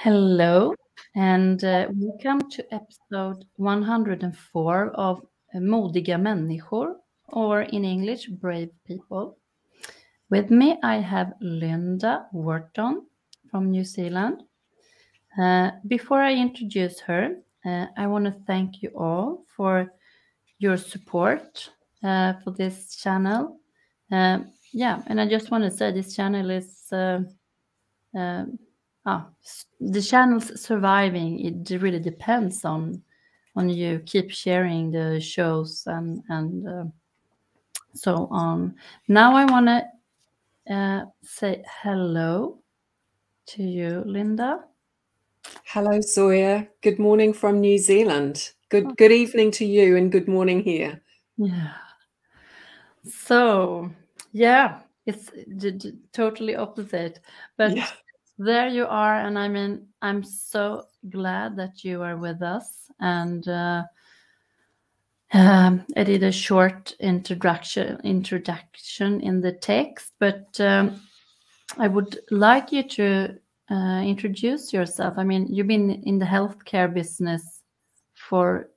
Hello, and welcome to episode 104 of Modiga Människor, or in English, Brave People. With me, I have Lynda Wharton from New Zealand. Before I introduce her, I want to thank you all for your support for this channel. And I just want to say this channel is the channel's surviving. It really depends on you keep sharing the shows and so on. Now I want to say hello to you, Lynda. Hello, Zoia. Good morning from New Zealand. Good evening to you and good morning here. Yeah. So, yeah, it's totally opposite. But yeah. There you are. And I mean, I'm so glad that you are with us. And I did a short introduction in the text, but I would like you to introduce yourself. I mean, you've been in the healthcare business for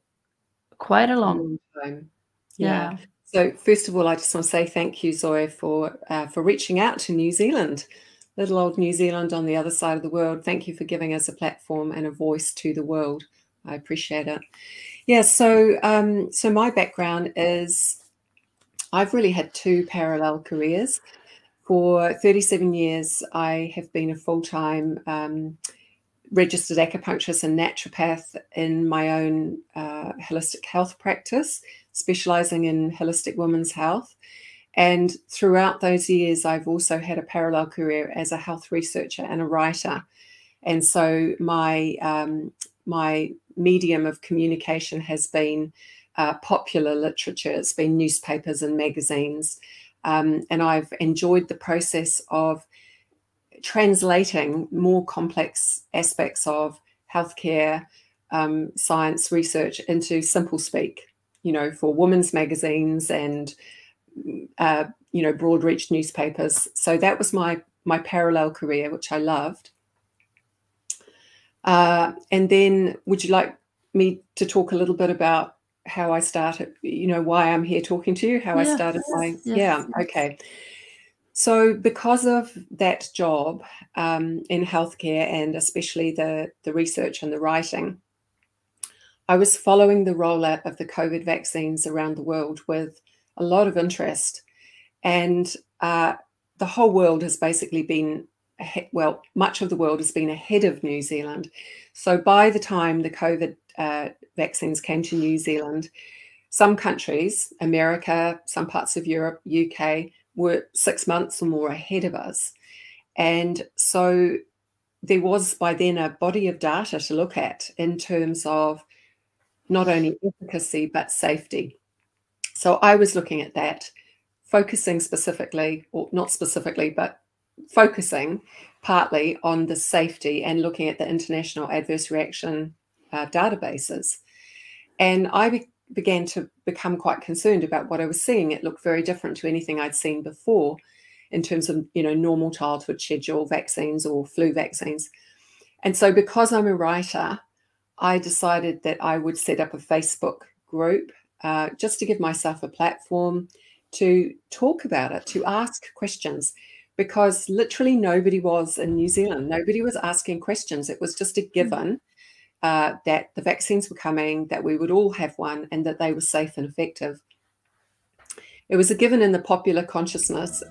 quite a long time. Yeah. So first of all, I just want to say thank you, Zoia, for reaching out to New Zealand, little old New Zealand on the other side of the world. Thank you for giving us a platform and a voice to the world. I appreciate it. Yeah. So my background is I've really had two parallel careers. For 37 years, I have been a full-time registered acupuncturist and naturopath in my own holistic health practice, specialising in holistic women's health. And throughout those years, I've also had a parallel career as a health researcher and a writer. And so my medium of communication has been popular literature. It's been newspapers and magazines. And I've enjoyed the process of translating more complex aspects of healthcare, science research into simple speak, for women's magazines and, broad reach newspapers. So that was my parallel career, which I loved. And then would you like me to talk a little bit about how I started, why I'm here talking to you, how I started my, okay. So because of that job in healthcare and especially the research and the writing, I was following the rollout of the COVID vaccines around the world with a lot of interest. And the whole world has basically been, much of the world has been ahead of New Zealand. So by the time the COVID vaccines came to New Zealand, some countries, America, some parts of Europe, UK, were 6 months or more ahead of us. And so there was by then a body of data to look at in terms of not only efficacy, but safety. So I was looking at that, focusing specifically, or not specifically, but focusing partly on the safety and looking at the international adverse reaction databases. And I began to become quite concerned about what I was seeing. It looked very different to anything I'd seen before in terms of, normal childhood schedule vaccines or flu vaccines. And so because I'm a writer, I decided that I would set up a Facebook group just to give myself a platform to talk about it, to ask questions, because literally nobody was in New Zealand. Nobody was asking questions. It was just a given. That the vaccines were coming, that we would all have one, and that they were safe and effective. It was a given in the popular consciousness,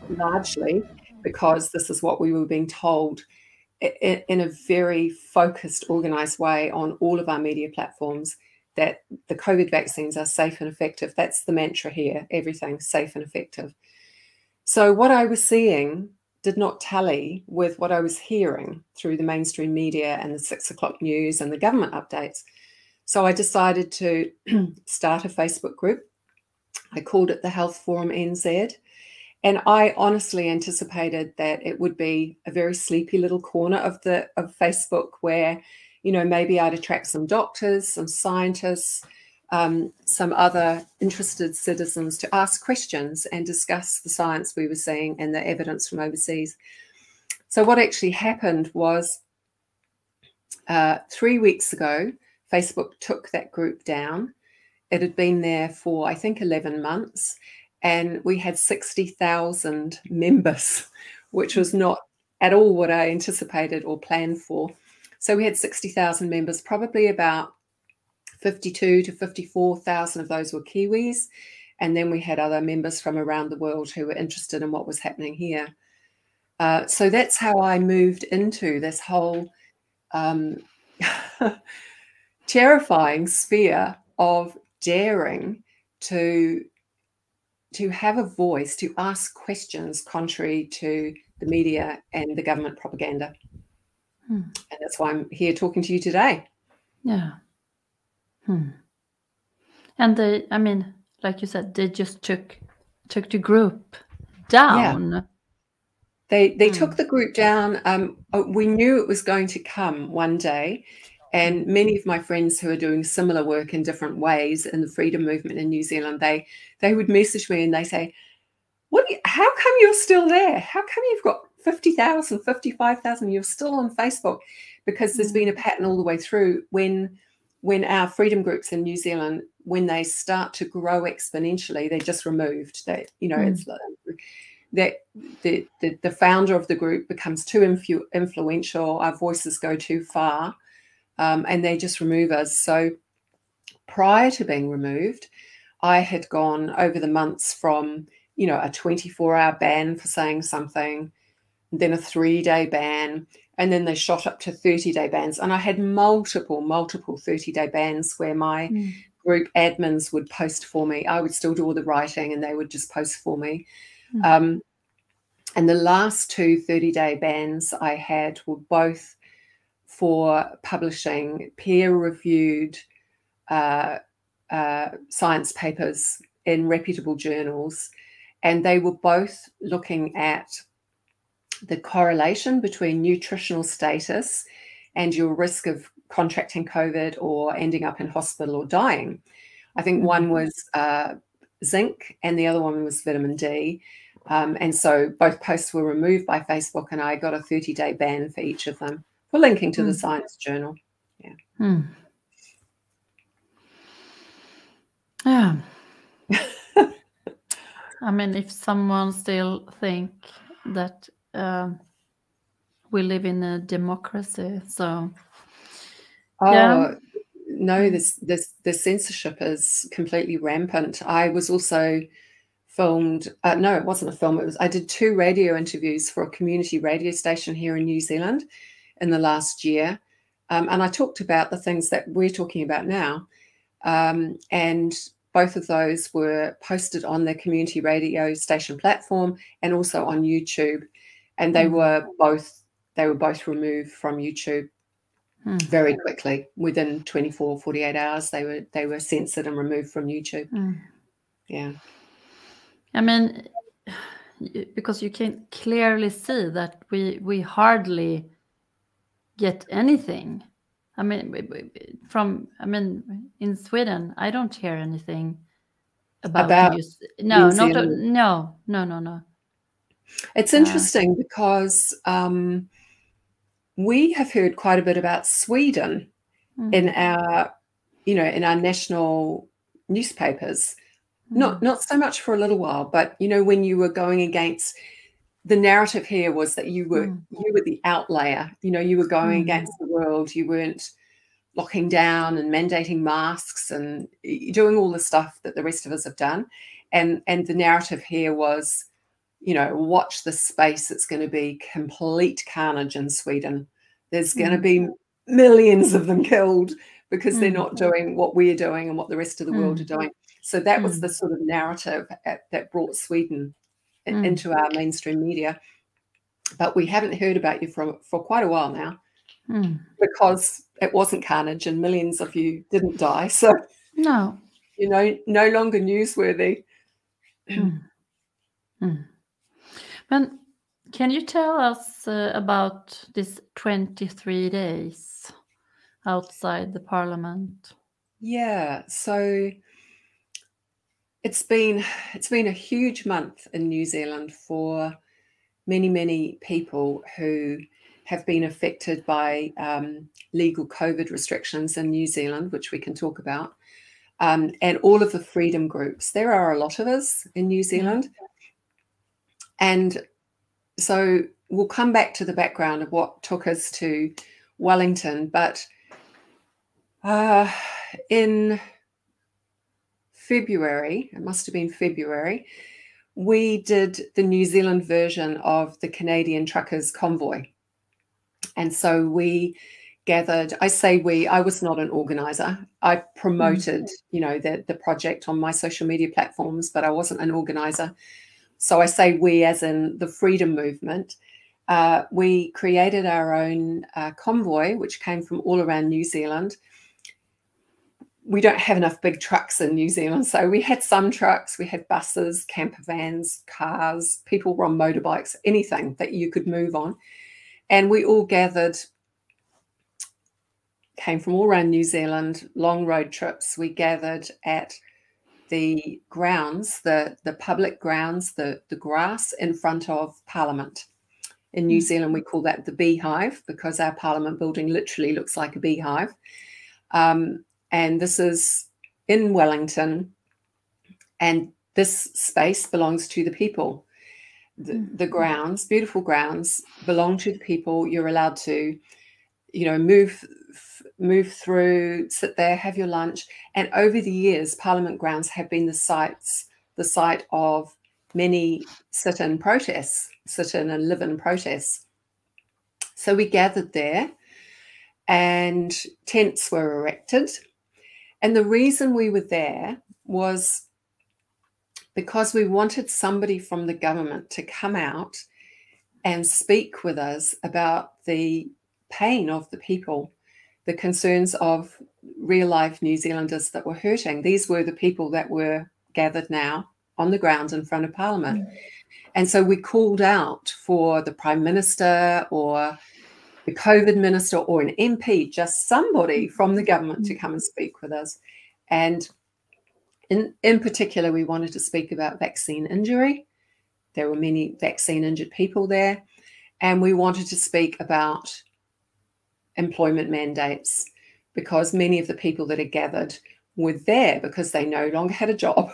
largely because this is what we were being told in a very focused, organised way on all of our media platforms, that the COVID vaccines are safe and effective. That's the mantra here, everything safe and effective. So what I was seeing did not tally with what I was hearing through the mainstream media and the 6 o'clock news and the government updates. So I decided to start a Facebook group. I called it the Health Forum NZ. And I honestly anticipated that it would be a very sleepy little corner of Facebook where, maybe I'd attract some doctors, some scientists, some other interested citizens to ask questions and discuss the science we were seeing and the evidence from overseas. So what actually happened was 3 weeks ago, Facebook took that group down. It had been there for, I think, 11 months, and we had 60,000 members, which was not at all what I anticipated or planned for. So we had 60,000 members, probably about 52 to 54,000 of those were Kiwis. And then we had other members from around the world who were interested in what was happening here. So that's how I moved into this whole terrifying sphere of daring to have a voice, to ask questions contrary to the media and the government propaganda. And that's why I'm here talking to you today. Yeah. And they, I mean, like you said, they just took the group down. Yeah. They took the group down. We knew it was going to come one day. And many of my friends who are doing similar work in different ways in the freedom movement in New Zealand, they would message me and they say, how come you're still there? How come you've got 50,000, 55,000, you're still on Facebook? Because there's been a pattern all the way through when our freedom groups in New Zealand, when they start to grow exponentially, they're just removed. It's like that the founder of the group becomes too influential, our voices go too far, and they just remove us. So prior to being removed, I had gone over the months from, a 24-hour ban for saying something, then a 3-day ban, and then they shot up to 30-day bans. And I had multiple 30-day bans where my group admins would post for me. I would still do all the writing and they would just post for me. And the last 2 30-day bans I had were both for publishing peer-reviewed science papers in reputable journals. And they were both looking at the correlation between nutritional status and your risk of contracting COVID or ending up in hospital or dying. I think one was zinc and the other one was vitamin D. And so both posts were removed by Facebook and I got a 30-day ban for each of them for linking to the science journal. Yeah. Yeah. I mean, if someone still think that we live in a democracy, so no, the censorship is completely rampant. I was also filmed. No, it wasn't a film. I did 2 radio interviews for a community radio station here in New Zealand in the last year, and I talked about the things that we're talking about now, and both of those were posted on the community radio station platform and also on YouTube, and they were both removed from YouTube very quickly. Within 24, 48 hours, they were censored and removed from YouTube. Yeah. I mean, because you can clearly see that we hardly get anything. I mean, in Sweden, I don't hear anything about news. No. It's interesting because we have heard quite a bit about Sweden in our national newspapers. Not so much for a little while, but when you were going against, the narrative here was that you were the outlier. You were going against the world. You weren't locking down and mandating masks and doing all the stuff that the rest of us have done. And the narrative here was, watch this space. It's going to be complete carnage in Sweden. There's going to be millions of them killed because they're not doing what we're doing and what the rest of the world are doing. So that was the sort of narrative that brought Sweden into our mainstream media. But we haven't heard about you for quite a while now because it wasn't carnage and millions of you didn't die. So, no longer newsworthy. But can you tell us about this 23 days outside the parliament? Yeah, so it's been a huge month in New Zealand for many, many people who have been affected by legal COVID restrictions in New Zealand, which we can talk about, and all of the freedom groups. There are a lot of us in New Zealand. And so we'll come back to the background of what took us to Wellington. But in February, it must have been February, we did the New Zealand version of the Canadian Truckers Convoy. And so we gathered, I say we, I was not an organizer. I promoted, you know, the project on my social media platforms, but I wasn't an organizer. So I say we as in the freedom movement. We created our own convoy, which came from all around New Zealand. We don't have enough big trucks in New Zealand. So we had some trucks, we had buses, camper vans, cars, people were on motorbikes, anything that you could move on. And we all gathered, came from all around New Zealand, long road trips. We gathered at the grounds, the public grounds, the grass in front of Parliament. In New Zealand, we call that the beehive because our Parliament building literally looks like a beehive. And this is in Wellington, and this space belongs to the people. The grounds, beautiful grounds, belong to the people. You're allowed to, you know, move through, sit there, have your lunch. And over the years, Parliament grounds have been the site of many sit-in protests, sit-in and live-in protests. So we gathered there and tents were erected. And the reason we were there was because we wanted somebody from the government to come out and speak with us about the pain of the people, the concerns of real-life New Zealanders that were hurting. These were the people that were gathered now on the ground in front of Parliament. And so we called out for the Prime Minister or the COVID minister or an MP, just somebody from the government to come and speak with us. And in particular, we wanted to speak about vaccine injury. There were many vaccine injured people there. And we wanted to speak about employment mandates because many of the people that had gathered were there because they no longer had a job.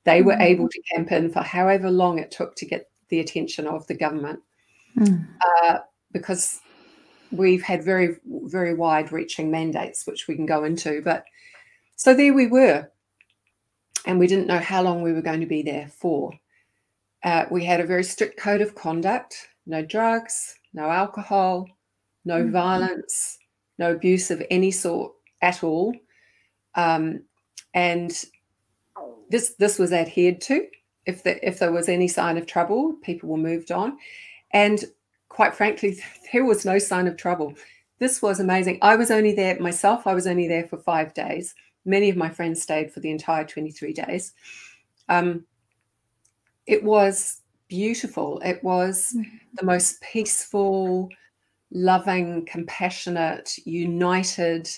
They were able to camp in for however long it took to get the attention of the government because we've had very, very wide-reaching mandates, which we can go into. But so there we were, and we didn't know how long we were going to be there for. We had a very strict code of conduct: no drugs, no alcohol, no violence, no abuse of any sort at all. And this was adhered to. If there was any sign of trouble, people were moved on. And quite frankly, there was no sign of trouble. This was amazing. I was only there myself. I was only there for 5 days. Many of my friends stayed for the entire 23 days. It was beautiful. It was the most peaceful, loving, compassionate, united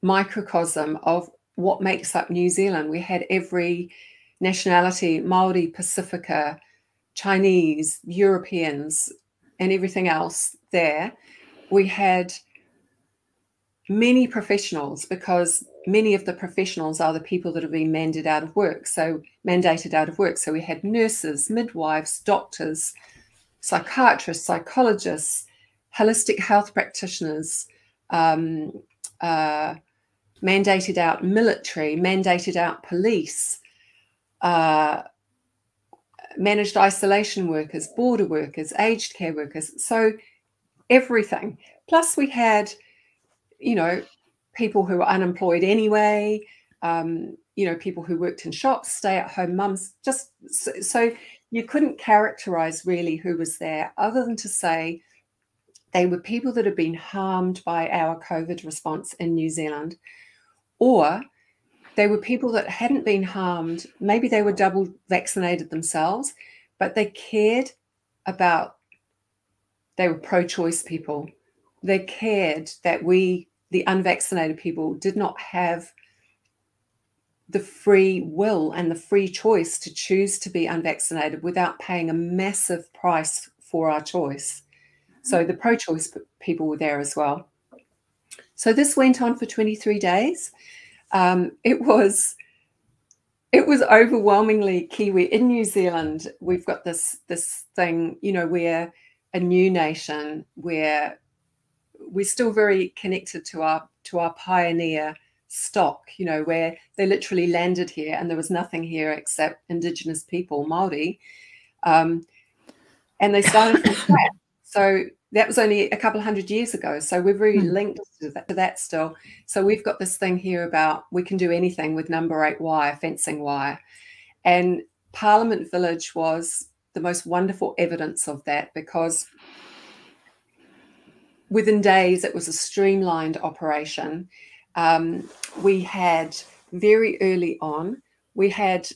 microcosm of what makes up New Zealand. We had every nationality: Maori, Pacifica, Chinese, Europeans, and everything else there. We had many professionals because many of the professionals are the people that have been mandated out of work. So we had nurses, midwives, doctors, psychiatrists, psychologists, holistic health practitioners, mandated out military, mandated out police, managed isolation workers, border workers, aged care workers. So everything. Plus we had, you know, people who were unemployed anyway, you know, people who worked in shops, stay-at-home mums, just so you couldn't characterize really who was there other than to say they were people that had been harmed by our COVID response in New Zealand, or they were people that hadn't been harmed. Maybe they were double vaccinated themselves, but they cared about, they were pro-choice people. They cared that we, the unvaccinated people, did not have the free will and the free choice to choose to be unvaccinated without paying a massive price for our choice. So the pro-choice people were there as well. So this went on for 23 days. It was overwhelmingly Kiwi. In New Zealand, we've got this thing, you know, we're a new nation, where we're still very connected to our pioneer stock, you know, where they literally landed here and there was nothing here except Indigenous people, Māori, and they started from scratch. So that was only a couple of hundred years ago. So we're very linked to that still. So we've got this thing here about we can do anything with number 8 wire, fencing wire. And Parliament Village was the most wonderful evidence of that, because within days it was a streamlined operation. We had very early on, we had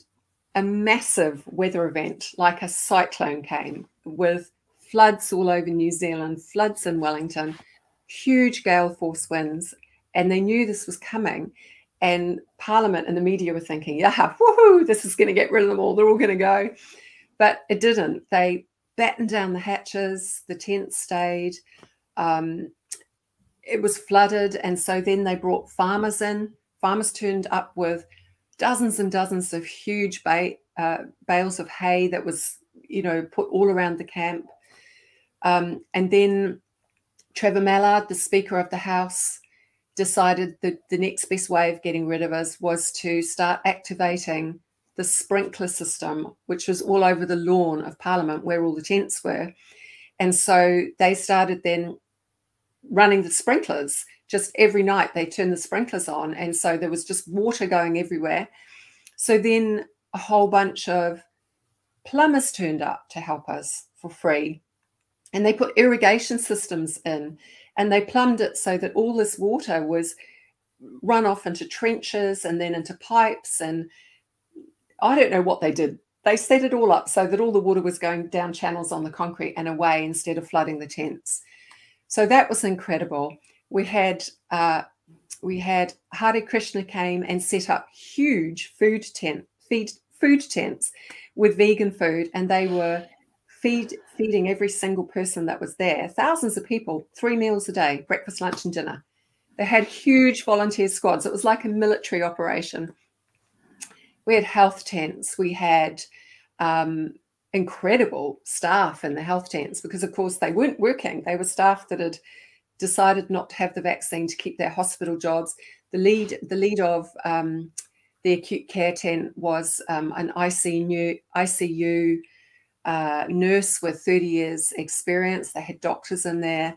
a massive weather event, like a cyclone came, with floods all over New Zealand, floods in Wellington, huge gale force winds, and they knew this was coming. And Parliament and the media were thinking, yeah, woohoo, this is going to get rid of them all. They're all going to go. But it didn't. They battened down the hatches. The tents stayed. It was flooded. And so then they brought farmers in. Farmers turned up with dozens and dozens of huge bales of hay that was, you know, put all around the camp. And then Trevor Mallard, the Speaker of the House, decided that the next best way of getting rid of us was to start activating the sprinkler system, which was all over the lawn of Parliament where all the tents were. And so they started then running the sprinklers. Just every night they turned the sprinklers on. And so there was just water going everywhere. So then a whole bunch of plumbers turned up to help us for free. And they put irrigation systems in, and they plumbed it so that all this water was run off into trenches and then into pipes. And I don't know what they did. They set it all up so that all the water was going down channels on the concrete and away instead of flooding the tents. So that was incredible. We had Hare Krishna came and set up huge food tents with vegan food, and they were feeding every single person that was there, thousands of people, 3 meals a day, breakfast, lunch, and dinner. They had huge volunteer squads. It was like a military operation. We had health tents. We had incredible staff in the health tents, because, of course, they weren't working. They were staff that had decided not to have the vaccine to keep their hospital jobs. The lead of the acute care tent was an ICU nurse with 30 years experience. They had doctors in there.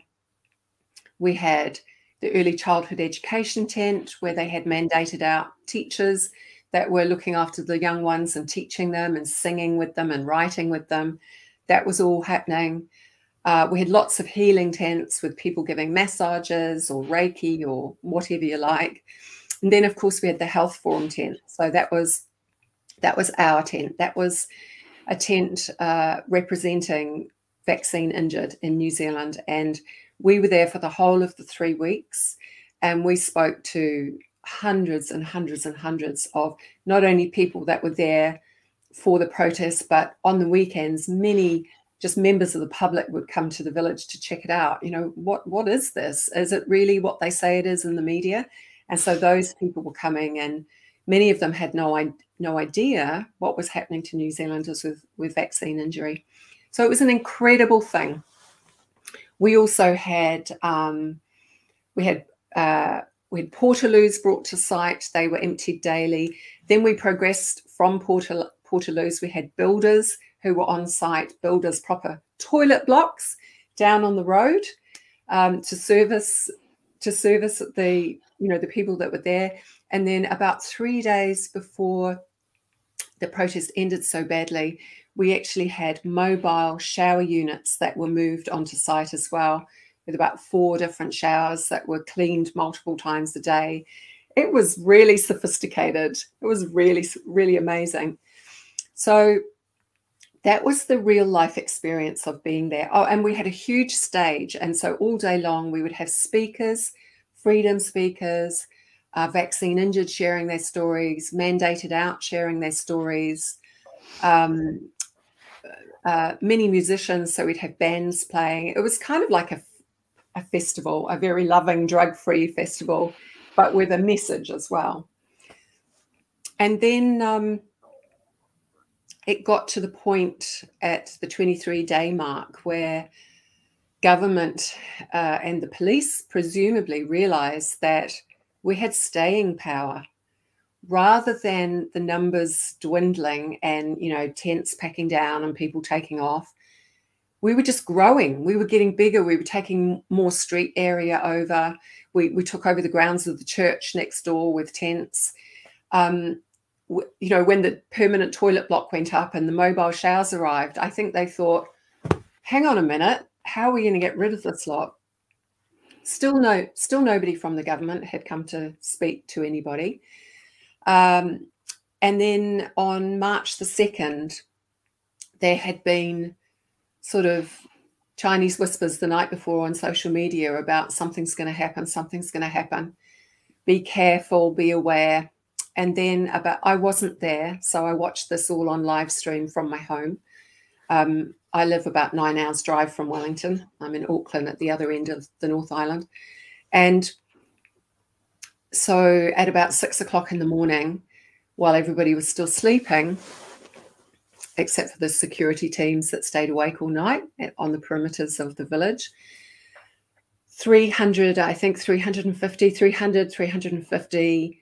We had the early childhood education tent, where they had mandated out teachers that were looking after the young ones and teaching them and singing with them and writing with them. That was all happening. We had lots of healing tents with people giving massages or Reiki or whatever you like. And then, of course, we had the health forum tent. So that was our tent. That was a tent representing vaccine injured in New Zealand. And we were there for the whole of the 3 weeks. And we spoke to hundreds and hundreds and hundreds of not only people that were there for the protests, but on the weekends, many just members of the public would come to the village to check it out. You know, what is this? Is it really what they say it is in the media? And so those people were coming, and many of them had no idea what was happening to New Zealanders with vaccine injury. So it was an incredible thing. We also had portaloos brought to site. They were emptied daily. Then we progressed from portaloos. We had builders who were on site, builders proper toilet blocks down on the road to service the people that were there. And then about 3 days before the protest ended so badly, we actually had mobile shower units that were moved onto site as well, with about 4 different showers that were cleaned multiple times a day. It was really sophisticated. It was really, really amazing. So that was the real life experience of being there. Oh, and we had a huge stage. And so all day long we would have speakers, freedom speakers, vaccine injured sharing their stories, mandated out sharing their stories, many musicians, so we'd have bands playing. It was kind of like a festival, a very loving, drug-free festival, but with a message as well. And then it got to the point at the 23-day mark where government and the police presumably realized that we had staying power. Rather than the numbers dwindling and, you know, tents packing down and people taking off, we were just growing. We were getting bigger. We were taking more street area over. We took over the grounds of the church next door with tents. You know, when the permanent toilet block went up and the mobile showers arrived, I think they thought, hang on a minute, how are we going to get rid of this lot? Still nobody from the government had come to speak to anybody. And then on March the 2nd, there had been sort of Chinese whispers the night before on social media about something's going to happen, something's going to happen. Be careful, be aware. And then I wasn't there, so I watched this all on live stream from my home. I live about 9 hours drive from Wellington. I'm in Auckland at the other end of the North Island. And so at about 6 o'clock in the morning, while everybody was still sleeping, except for the security teams that stayed awake all night on the perimeters of the village, 350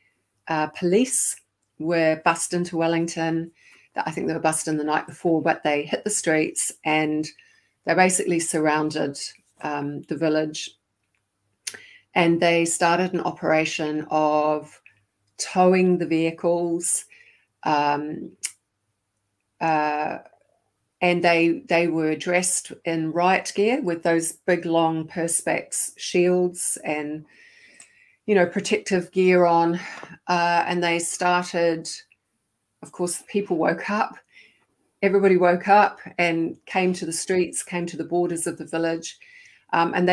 police were bussed into Wellington. I think they were bussed in the night before, but they hit the streets and they basically surrounded the village. And they started an operation of towing the vehicles, and they were dressed in riot gear with those big long perspex shields and, you know, protective gear on. And they started, of course, people woke up. Everybody woke up and came to the streets, came to the borders of the village, and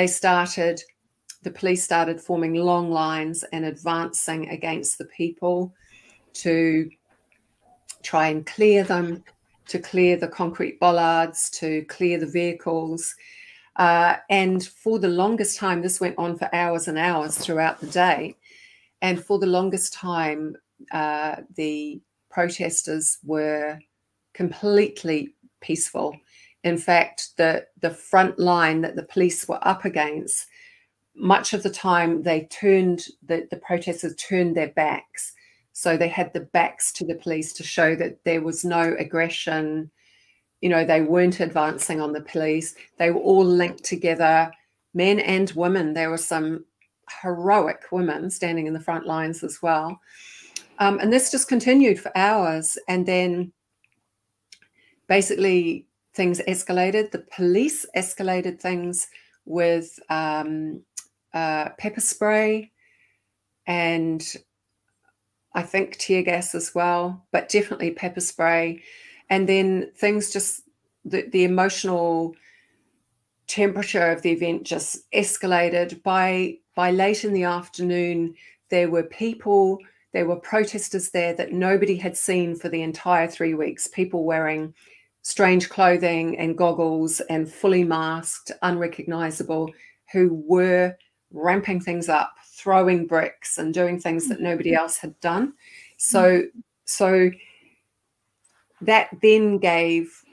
the police started forming long lines and advancing against the people to try and clear them, to clear the concrete bollards, to clear the vehicles. And for the longest time, this went on for hours and hours throughout the day. And for the longest time, the protesters were completely peaceful. In fact, the front line that the police were up against, much of the time the protesters turned their backs. So they had the backs to the police to show that there was no aggression. You know, they weren't advancing on the police. They were all linked together, men and women. There were some heroic women standing in the front lines as well. And this just continued for hours. And then basically things escalated. The police escalated things with pepper spray and I think tear gas as well, but definitely pepper spray. And then things just, the emotional temperature of the event just escalated. By late in the afternoon, there were protesters there that nobody had seen for the entire 3 weeks, people wearing strange clothing and goggles and fully masked, unrecognizable, who were ramping things up, throwing bricks and doing things that nobody else had done. So that then gave,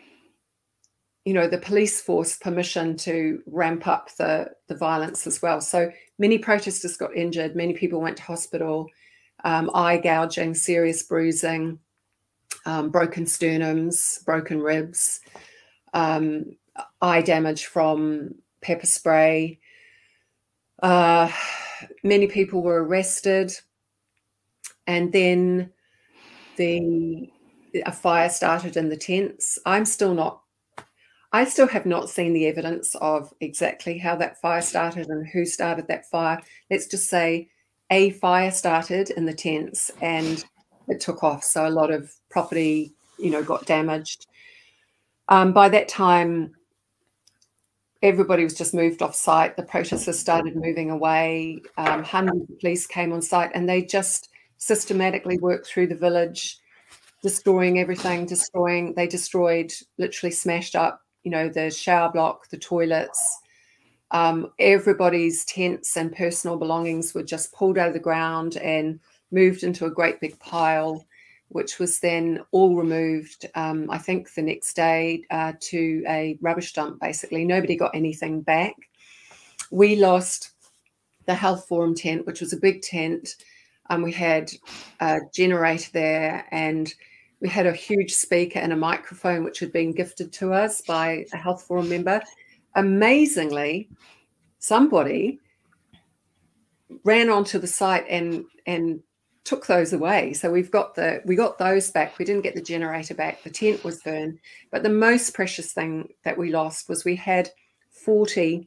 you know, the police force permission to ramp up the violence as well. So many protesters got injured, many people went to hospital, eye gouging, serious bruising, broken sternums, broken ribs, eye damage from pepper spray. Many people were arrested, and then a fire started in the tents. I still have not seen the evidence of exactly how that fire started and who started that fire. Let's just say a fire started in the tents and it took off. So a lot of property, you know, got damaged. By that time, everybody was just moved off site. The protesters started moving away. Hundreds of police came on site and they just systematically worked through the village, destroying everything, they destroyed, literally smashed up, you know, the shower block, the toilets. Everybody's tents and personal belongings were just pulled out of the ground and moved into a great big pile, which was then all removed, I think the next day, to a rubbish dump, basically. Nobody got anything back. We lost the health forum tent, which was a big tent. We had a generator there, and we had a huge speaker and a microphone, which had been gifted to us by a health forum member. Amazingly, somebody ran onto the site and took those away. So we got those back. We didn't get the generator back. The tent was burned. But the most precious thing that we lost was we had 40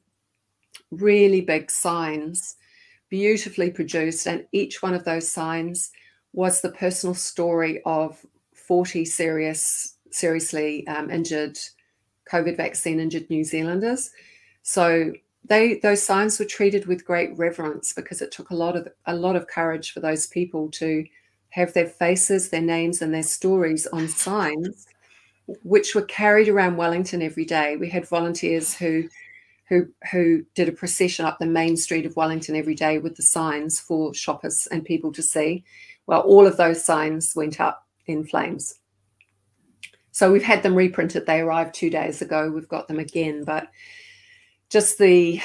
really big signs, beautifully produced, and each one of those signs was the personal story of 40 seriously injured, COVID vaccine injured New Zealanders. So those signs were treated with great reverence, because it took a lot of courage for those people to have their faces, their names, and their stories on signs, which were carried around Wellington every day. We had volunteers who did a procession up the main street of Wellington every day with the signs for shoppers and people to see. Well, all of those signs went up in flames. So we've had them reprinted. They arrived 2 days ago. We've got them again, but just the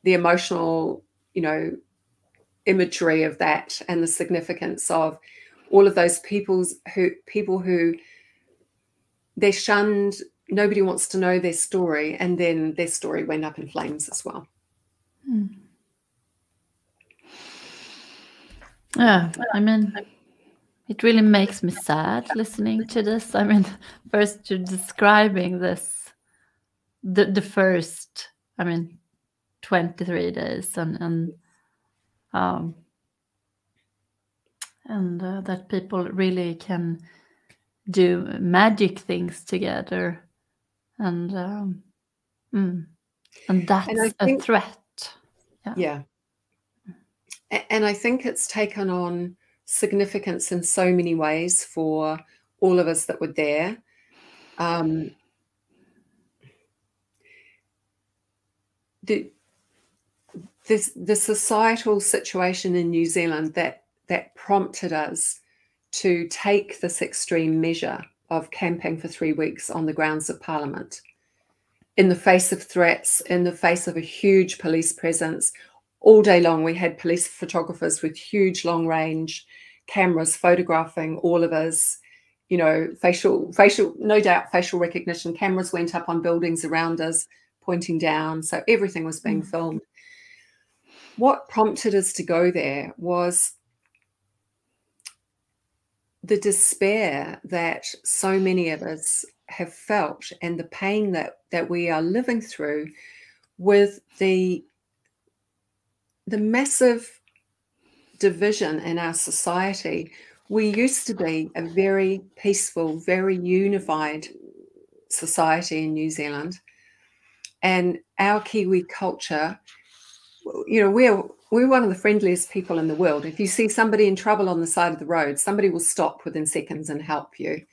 emotional, you know, imagery of that, and the significance of all of those people who they're shunned. Nobody wants to know their story, and then their story went up in flames as well. Yeah, I mean, it really makes me sad listening to this. I mean, first you're describing this, the first, I mean, 23 days, and that people really can do magic things together, and that's a threat. Yeah. And I think it's taken on significance in so many ways for all of us that were there. The societal situation in New Zealand that prompted us to take this extreme measure of camping for 3 weeks on the grounds of Parliament, in the face of threats, in the face of a huge police presence. All day long, we had police photographers with huge long range cameras photographing all of us. You know, no doubt facial recognition cameras went up on buildings around us, pointing down. So everything was being filmed. What prompted us to go there was the despair that so many of us have felt, and the pain that we are living through with the massive division in our society. We used to be a very peaceful, very unified society in New Zealand, and our Kiwi culture, you know, we're one of the friendliest people in the world. If you see somebody in trouble on the side of the road, somebody will stop within seconds and help you.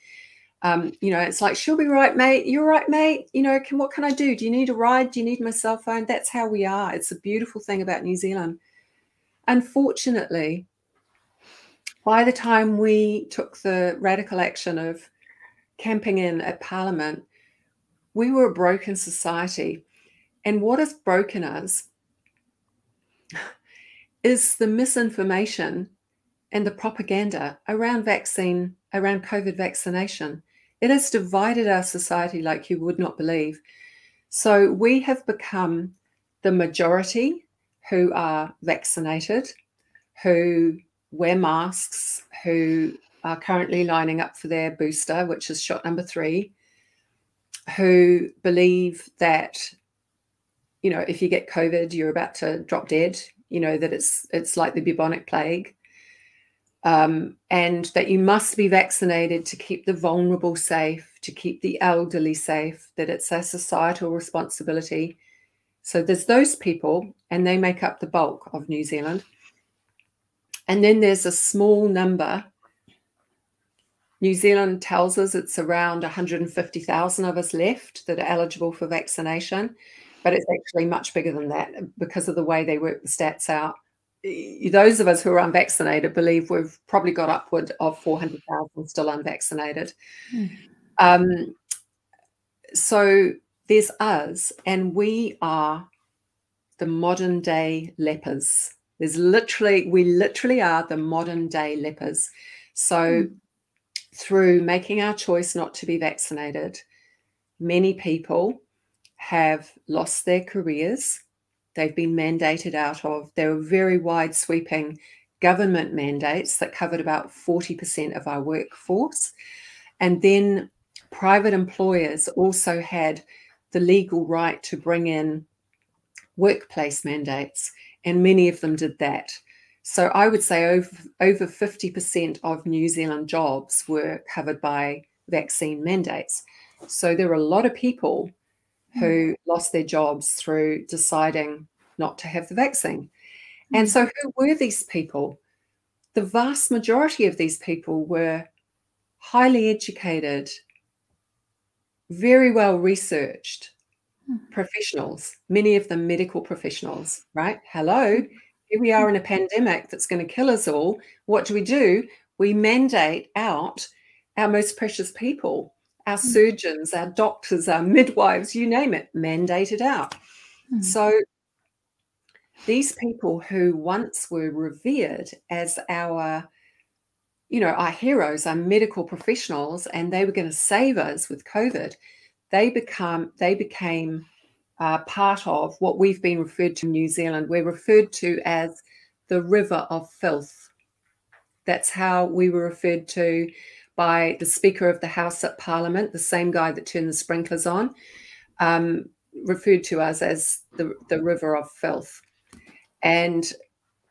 You know, it's like, she'll be right, mate. You're right, mate. You know, what can I do? Do you need a ride? Do you need my cell phone? That's how we are. It's a beautiful thing about New Zealand. Unfortunately, by the time we took the radical action of camping in at Parliament, we were a broken society. And what has broken us is the misinformation and the propaganda around COVID vaccination. It has divided our society like you would not believe. So we have become the majority who are vaccinated, who wear masks, who are currently lining up for their booster, which is shot number 3, who believe that, you know, if you get COVID, you're about to drop dead, you know, that it's like the bubonic plague, and that you must be vaccinated to keep the vulnerable safe, to keep the elderly safe, that it's a societal responsibility. So there's those people, and they make up the bulk of New Zealand. And then there's a small number New Zealand tells us it's around 150,000 of us left that are eligible for vaccination, but it's actually much bigger than that because of the way they work the stats out. Those of us who are unvaccinated believe we've probably got upward of 400,000 still unvaccinated. So there's us, and we are the modern day lepers. We literally are the modern day lepers. So through making our choice not to be vaccinated, many people have lost their careers. They've been mandated out of. There were very wide sweeping government mandates that covered about 40% of our workforce. And then private employers also had the legal right to bring in workplace mandates, and many of them did that. So I would say over 50% of New Zealand jobs were covered by vaccine mandates. So there were a lot of people who lost their jobs through deciding not to have the vaccine. And so who were these people? The vast majority of these people were highly educated, very well researched professionals, many of them medical professionals, right? Hello, here we are in a pandemic that's going to kill us all. What do? We mandate out our most precious people, our surgeons, our doctors, our midwives, you name it, mandated out. So these people who once were revered as our heroes, our medical professionals, and they were going to save us with COVID, they became part of what we've been referred to in New Zealand. We're referred to as the river of filth. That's how we were referred to by the Speaker of the House at Parliament, the same guy that turned the sprinklers on, referred to us as the river of filth. And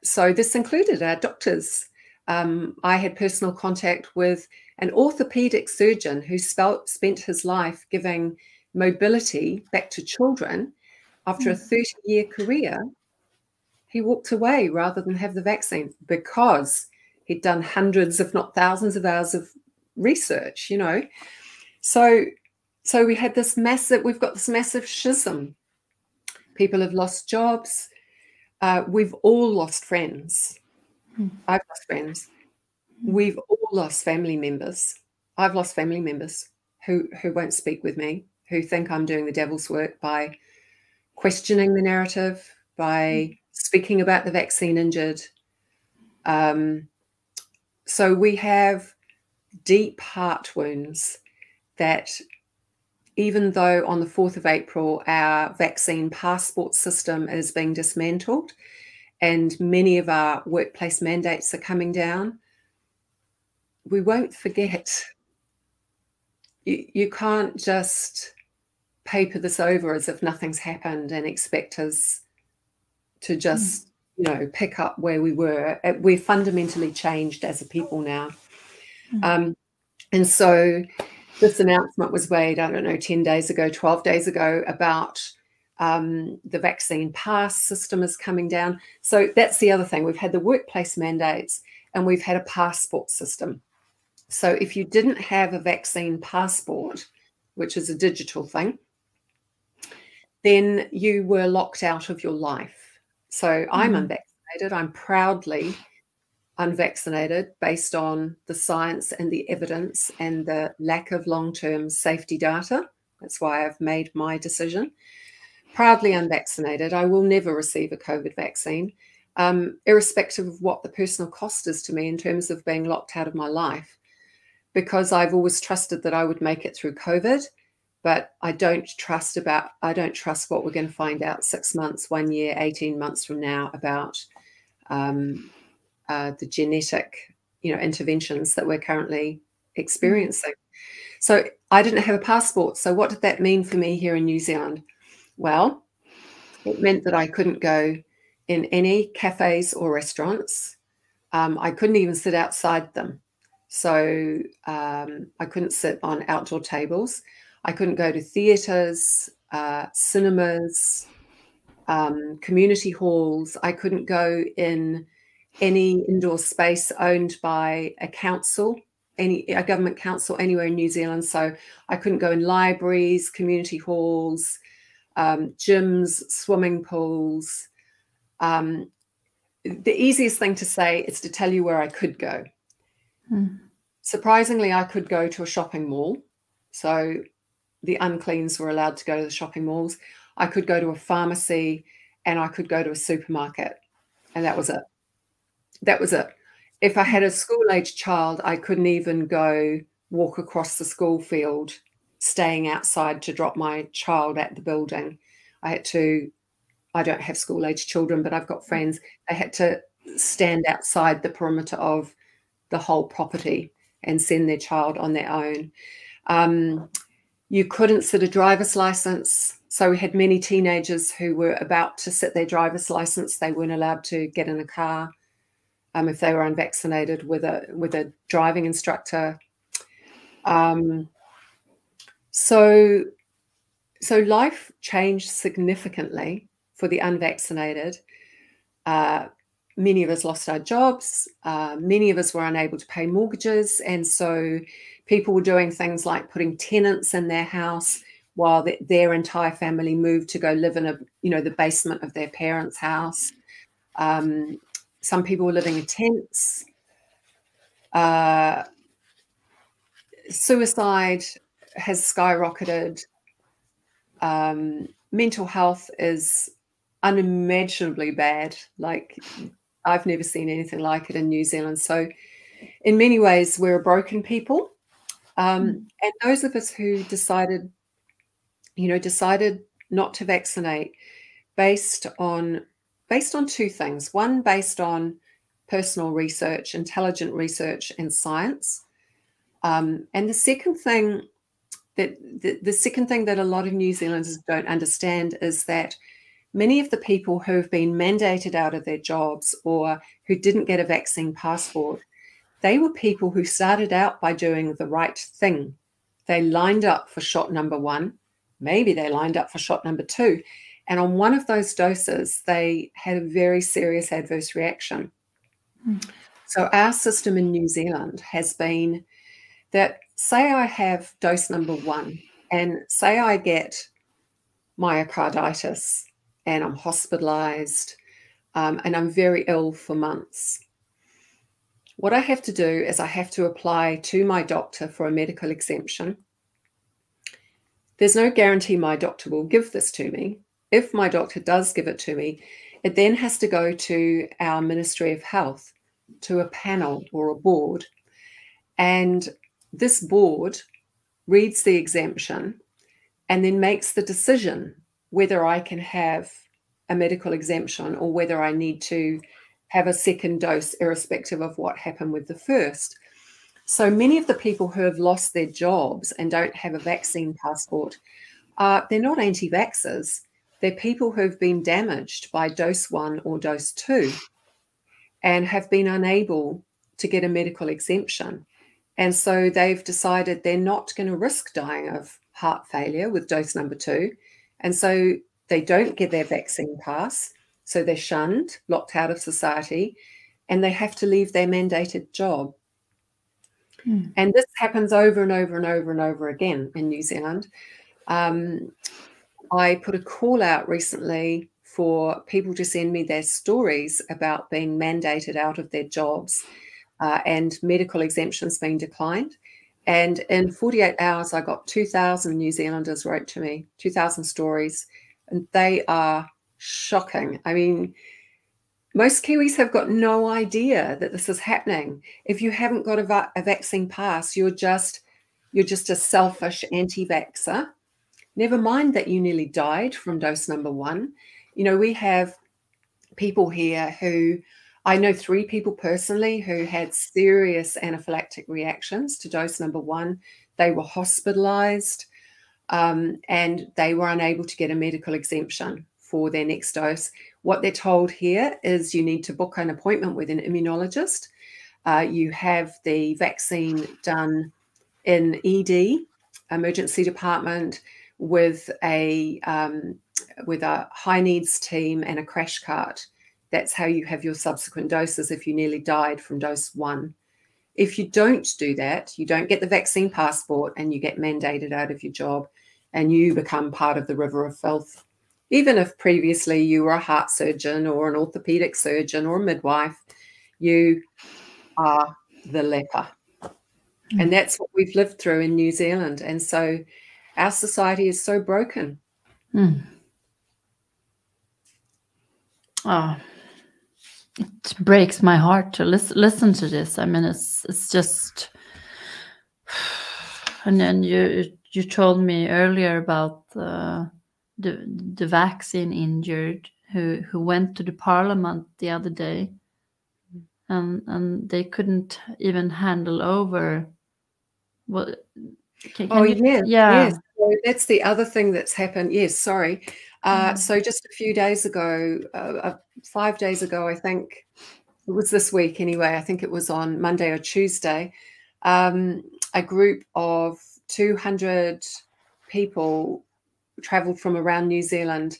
so this included our doctors. I had personal contact with an orthopedic surgeon who spent his life giving mobility back to children. After a 30-year career, he walked away rather than have the vaccine because he'd done hundreds, if not thousands of hours of research, So we've got this massive schism. People have lost jobs. We've all lost friends. I've lost friends. We've all lost family members. I've lost family members who won't speak with me, who think I'm doing the devil's work by questioning the narrative, by speaking about the vaccine injured. So we have deep heart wounds that even though on the 4th of April, our vaccine passport system is being dismantled and many of our workplace mandates are coming down, we won't forget. You can't just paper this over as if nothing's happened and expect us to just, pick up where we were. We're fundamentally changed as a people now. And so this announcement was made, 10 days ago, 12 days ago, about the vaccine pass system is coming down. So that's the other thing. We've had the workplace mandates and we've had a passport system. So if you didn't have a vaccine passport, which is a digital thing, then you were locked out of your life. So I'm unvaccinated. I'm proudly unvaccinated based on the science and the evidence and the lack of long-term safety data. That's why I've made my decision. Proudly unvaccinated. I will never receive a COVID vaccine, irrespective of what the personal cost is to me in terms of being locked out of my life, because I've always trusted that I would make it through COVID, but I don't trust what we're going to find out 6 months, 1 year, 18 months from now about the genetic, interventions that we're currently experiencing. So I didn't have a passport. So what did that mean for me here in New Zealand? Well, it meant that I couldn't go in any cafes or restaurants. I couldn't even sit outside them. So I couldn't sit on outdoor tables. I couldn't go to theatres, cinemas, community halls. I couldn't go in any indoor space owned by a council a government council anywhere in New Zealand, so I couldn't go in libraries, community halls, gyms, swimming pools. The easiest thing to say is to tell you where I could go. Surprisingly, I could go to a shopping mall. So the uncleans were allowed to go to the shopping malls. I could go to a pharmacy, and I could go to a supermarket. And that was it. That was it. If I had a school-age child, I couldn't even go walk across the school field, staying outside to drop my child at the building. I don't have school-age children, but I've got friends. They had to stand outside the perimeter of the whole property and send their child on their own. You couldn't sit a driver's license. So we had many teenagers who were about to sit their driver's license. They weren't allowed to get in a car if they were unvaccinated with a driving instructor. So life changed significantly for the unvaccinated. Many of us lost our jobs. Many of us were unable to pay mortgages. And so people were doing things like putting tenants in their house while their entire family moved to go live in the basement of their parents' house. Some people were living in tents. Suicide has skyrocketed. Mental health is unimaginably bad. Like, I've never seen anything like it in New Zealand. So in many ways, we're a broken people. And those of us who decided not to vaccinate based on two things. One, based on personal research, intelligent research and science. And the second thing that a lot of New Zealanders don't understand is that many of the people who have been mandated out of their jobs or who didn't get a vaccine passport, they were people who started out by doing the right thing. They lined up for shot number 1. Maybe they lined up for shot number 2. And on one of those doses, they had a very serious adverse reaction. So our system in New Zealand has been that, say I have dose number 1 and say I get myocarditis and I'm hospitalized and I'm very ill for months. What I have to do is I have to apply to my doctor for a medical exemption. There's no guarantee my doctor will give this to me. If my doctor does give it to me, it then has to go to our Ministry of Health, to a panel or a board. And this board reads the exemption and then makes the decision whether I can have a medical exemption or whether I need to have a second dose, irrespective of what happened with the first. So many of the people who have lost their jobs and don't have a vaccine passport, they're not anti-vaxxers. They're people who have been damaged by dose 1 or dose 2 and have been unable to get a medical exemption. And so they've decided they're not going to risk dying of heart failure with dose number 2. And so they don't get their vaccine pass. So they're shunned, locked out of society, and they have to leave their mandated job. And this happens over and over and over and over again in New Zealand. I put a call out recently for people to send me their stories about being mandated out of their jobs and medical exemptions being declined. And in 48 hours, I got 2,000 New Zealanders wrote to me, 2,000 stories, and they are shocking. I mean, most Kiwis have got no idea that this is happening. If you haven't got a vaccine pass, you're just a selfish anti-vaxxer. Never mind that you nearly died from dose number 1. You know, we have people here who, I know 3 people personally who had serious anaphylactic reactions to dose number 1. They were hospitalized and they were unable to get a medical exemption for their next dose. What they're told here is you need to book an appointment with an immunologist. You have the vaccine done in ED, emergency department, with a high needs team and a crash cart. That's how you have your subsequent doses if you nearly died from dose 1. if you don't do that, you don't get the vaccine passport and you get mandated out of your job and you become part of the river of filth. Even if previously you were a heart surgeon or an orthopedic surgeon or a midwife, you are the leper. And that's what we've lived through in New Zealand. And so our society is so broken. Oh, it breaks my heart to listen to this. I mean, it's just. And then you told me earlier about the vaccine injured who went to the parliament the other day, and they couldn't even handle over. Well, yes. So that's the other thing that's happened. Yes, sorry. So just a few days ago, 5 days ago, I think it was this week anyway, I think it was on Monday or Tuesday, a group of 200 people travelled from around New Zealand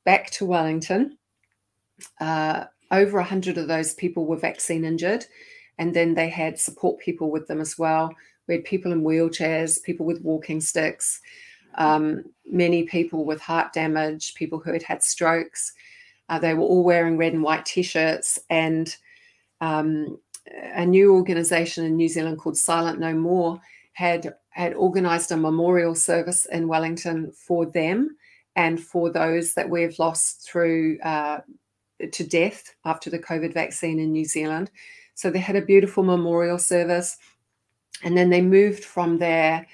back to Wellington. Over 100 of those people were vaccine injured, and then they had support people with them as well. We had people in wheelchairs, people with walking sticks, many people with heart damage, people who had had strokes. They were all wearing red and white T-shirts, and a new organisation in New Zealand called Silent No More had organised a memorial service in Wellington for them and for those that we've lost through to death after the COVID vaccine in New Zealand. So they had a beautiful memorial service. And then they moved from there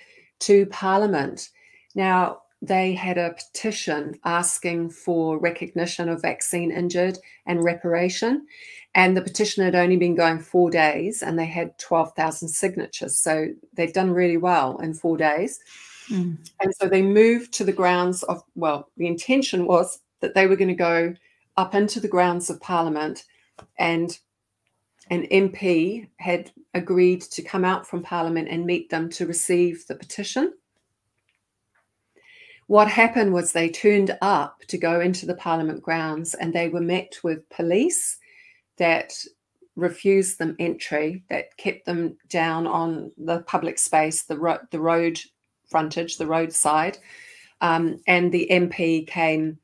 to Parliament. Now, they had a petition asking for recognition of vaccine injured and reparation. And the petition had only been going 4 days, and they had 12,000 signatures. So they'd done really well in 4 days. And so they moved to the grounds of, well, the intention was that they were going to go up into the grounds of Parliament, and an MP had agreed to come out from Parliament and meet them to receive the petition. What happened was they turned up to go into the Parliament grounds, and they were met with police that refused them entry, that kept them down on the public space, the road frontage, the roadside. And the MP came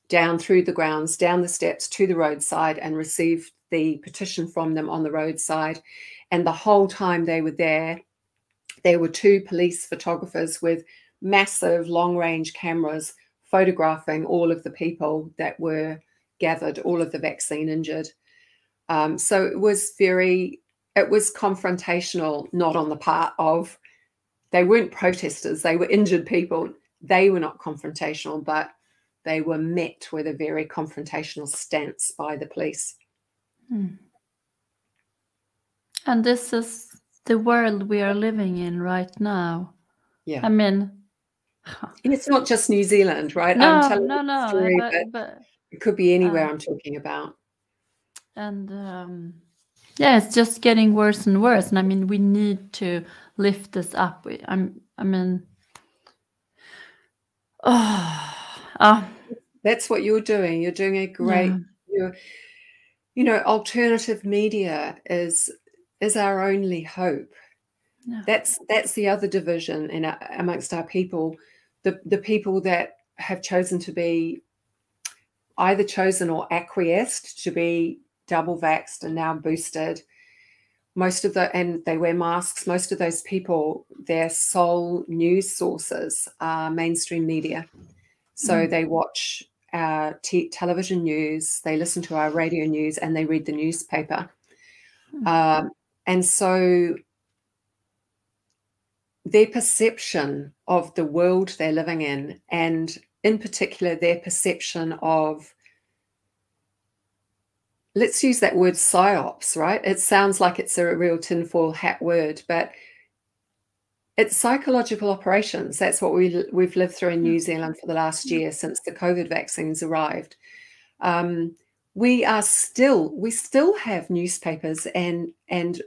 down through the grounds, down the steps to the roadside, and received the petition from them on the roadside. And the whole time they were there were 2 police photographers with massive long-range cameras photographing all of the people that were gathered, all of the vaccine injured. So it was confrontational, not on the part of, they weren't protesters, they were injured people. They were not confrontational, but they were met with a very confrontational stance by the police. And this is the world we are living in right now. Yeah. I mean, and it's not just New Zealand, right? No, I'm telling a story, but it could be anywhere I'm talking about. And yeah, it's just getting worse and worse. And I mean, we need to lift this up. That's what you're doing. You're doing a great. You know, alternative media is our only hope. Yeah. That's the other division amongst our people. The people that have chosen to be either chosen or acquiesced to be double vaxxed and now boosted. And they wear masks. Most of those people, their sole news sources are mainstream media. So they watch our television news, they listen to our radio news, and they read the newspaper. And so their perception of the world they're living in, and in particular their perception of, let's use that word psyops, right? It sounds like it's a real tinfoil hat word, but it's psychological operations. That's what we've lived through in New Zealand for the last year since the COVID vaccines arrived. We still have newspapers and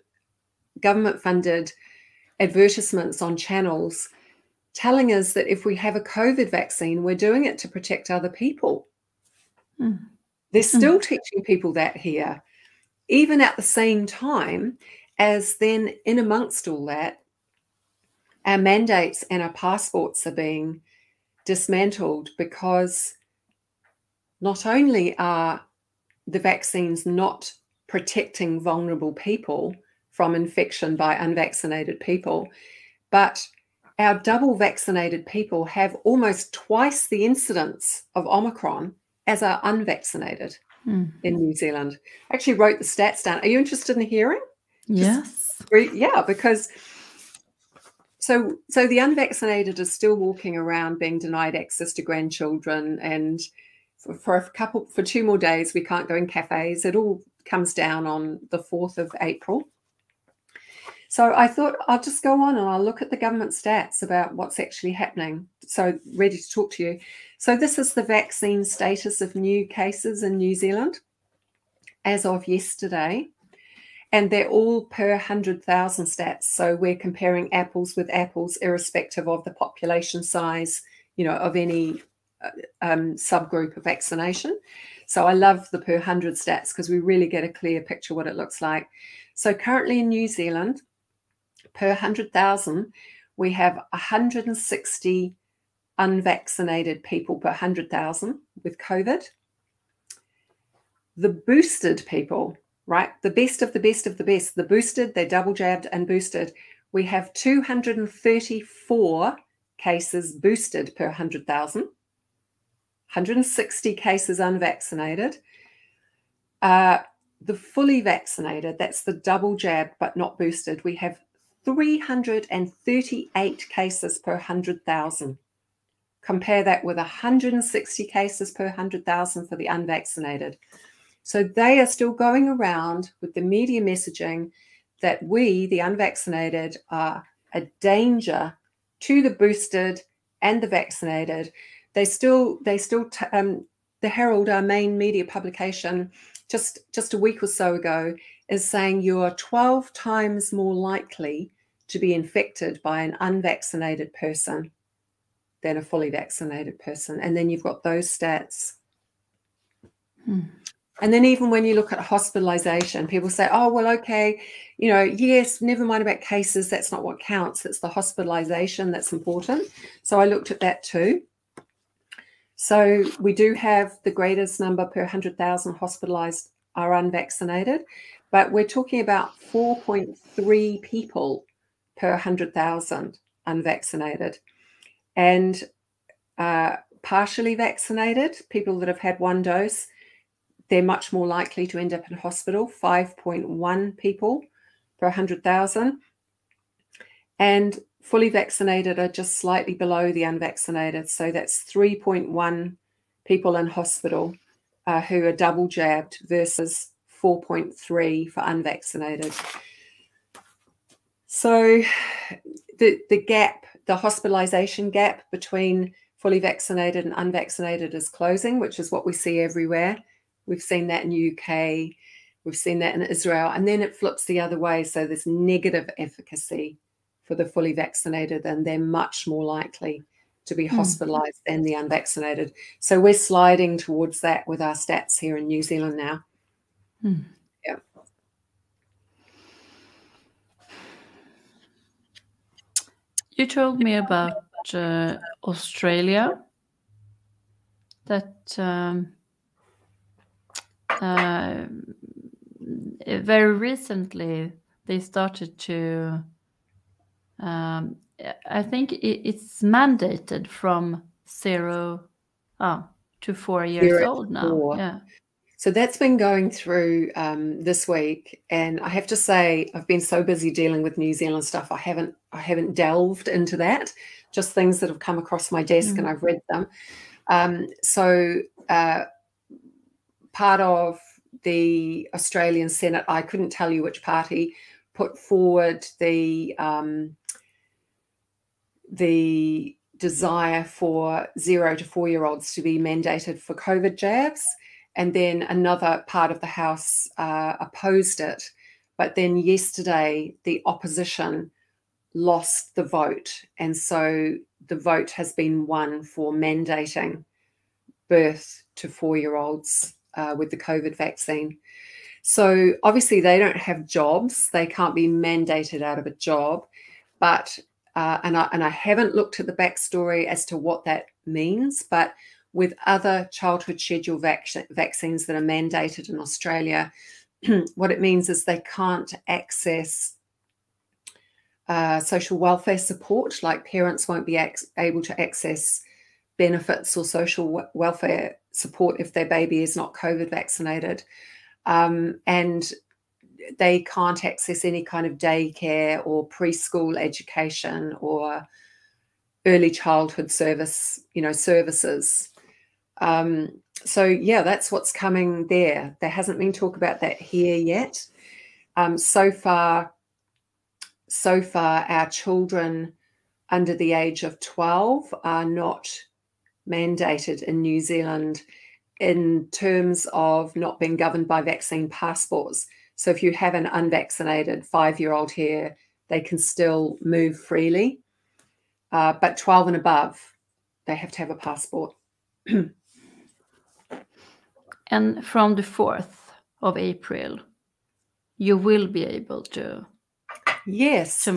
government-funded advertisements on channels telling us that if we have a COVID vaccine, we're doing it to protect other people. They're still teaching people that here, even at the same time as then in amongst all that, our mandates and our passports are being dismantled, because not only are the vaccines not protecting vulnerable people from infection by unvaccinated people, but our double vaccinated people have almost twice the incidence of Omicron as our unvaccinated in New Zealand. I actually wrote the stats down. Are you interested in hearing? Yes. Yeah, because so the unvaccinated are still walking around being denied access to grandchildren, and for 2 more days we can't go in cafes. It all comes down on the 4th of April. So I thought I'll just go on and I'll look at the government stats about what's actually happening. So ready to talk to you. So this is the vaccine status of new cases in New Zealand as of yesterday. And they're all per 100,000 stats. So we're comparing apples with apples, irrespective of the population size, you know, of any subgroup of vaccination. So I love the per 100 stats because we really get a clear picture what it looks like. So currently in New Zealand, per 100,000, we have 160 unvaccinated people per 100,000 with COVID. The boosted people, right, the best of the best of the best, the boosted, they're double jabbed and boosted. We have 234 cases boosted per 100,000, 160 cases unvaccinated. The fully vaccinated, that's the double jab but not boosted, we have 338 cases per 100,000. Compare that with 160 cases per 100,000 for the unvaccinated. So they are still going around with the media messaging that we, the unvaccinated, are a danger to the boosted and the vaccinated. The Herald, our main media publication, just a week or so ago, is saying you are 12 times more likely to be infected by an unvaccinated person than a fully vaccinated person. And then you've got those stats. And then even when you look at hospitalization, people say, oh, well, okay, you know, yes, never mind about cases. That's not what counts. It's the hospitalization that's important. So I looked at that too. So we do have the greatest number per 100,000 hospitalized are unvaccinated, but we're talking about 4.3 people per 100,000 unvaccinated. And partially vaccinated, people that have had one dose, they're much more likely to end up in hospital, 5.1 people per 100,000. And fully vaccinated are just slightly below the unvaccinated. So that's 3.1 people in hospital who are double jabbed versus 4.3 for unvaccinated. So the gap, the hospitalization gap between fully vaccinated and unvaccinated is closing, which is what we see everywhere. We've seen that in the UK, we've seen that in Israel, and then it flips the other way. So there's negative efficacy for the fully vaccinated, and they're much more likely to be hospitalized than the unvaccinated. So we're sliding towards that with our stats here in New Zealand now. Yeah. You told me about Australia, that very recently they started to, I think it's mandated from 0 to 4 years old now. Yeah. So that's been going through this week, and I have to say I've been so busy dealing with New Zealand stuff. I haven't delved into that. Just things that have come across my desk, and I've read them. So part of the Australian Senate, I couldn't tell you which party, put forward the desire for 0 to 4-year-olds to be mandated for COVID jabs. And then another part of the House opposed it. But then yesterday, the opposition lost the vote. And so the vote has been won for mandating birth to 4-year-olds with the COVID vaccine. So obviously they don't have jobs. They can't be mandated out of a job. But, and I haven't looked at the backstory as to what that means, but with other childhood schedule vaccines that are mandated in Australia, what it means is they can't access social welfare support, like parents won't be able to access benefits or social welfare support if their baby is not COVID vaccinated. And they can't access any kind of daycare or preschool education or early childhood services. So yeah, that's what's coming there. There hasn't been talk about that here yet. So far, our children under the age of 12 are not mandated in New Zealand in terms of not being governed by vaccine passports. So if you have an unvaccinated 5-year-old here, they can still move freely. But 12 and above, they have to have a passport. And from the 4th of April, you will be able to. Yes. So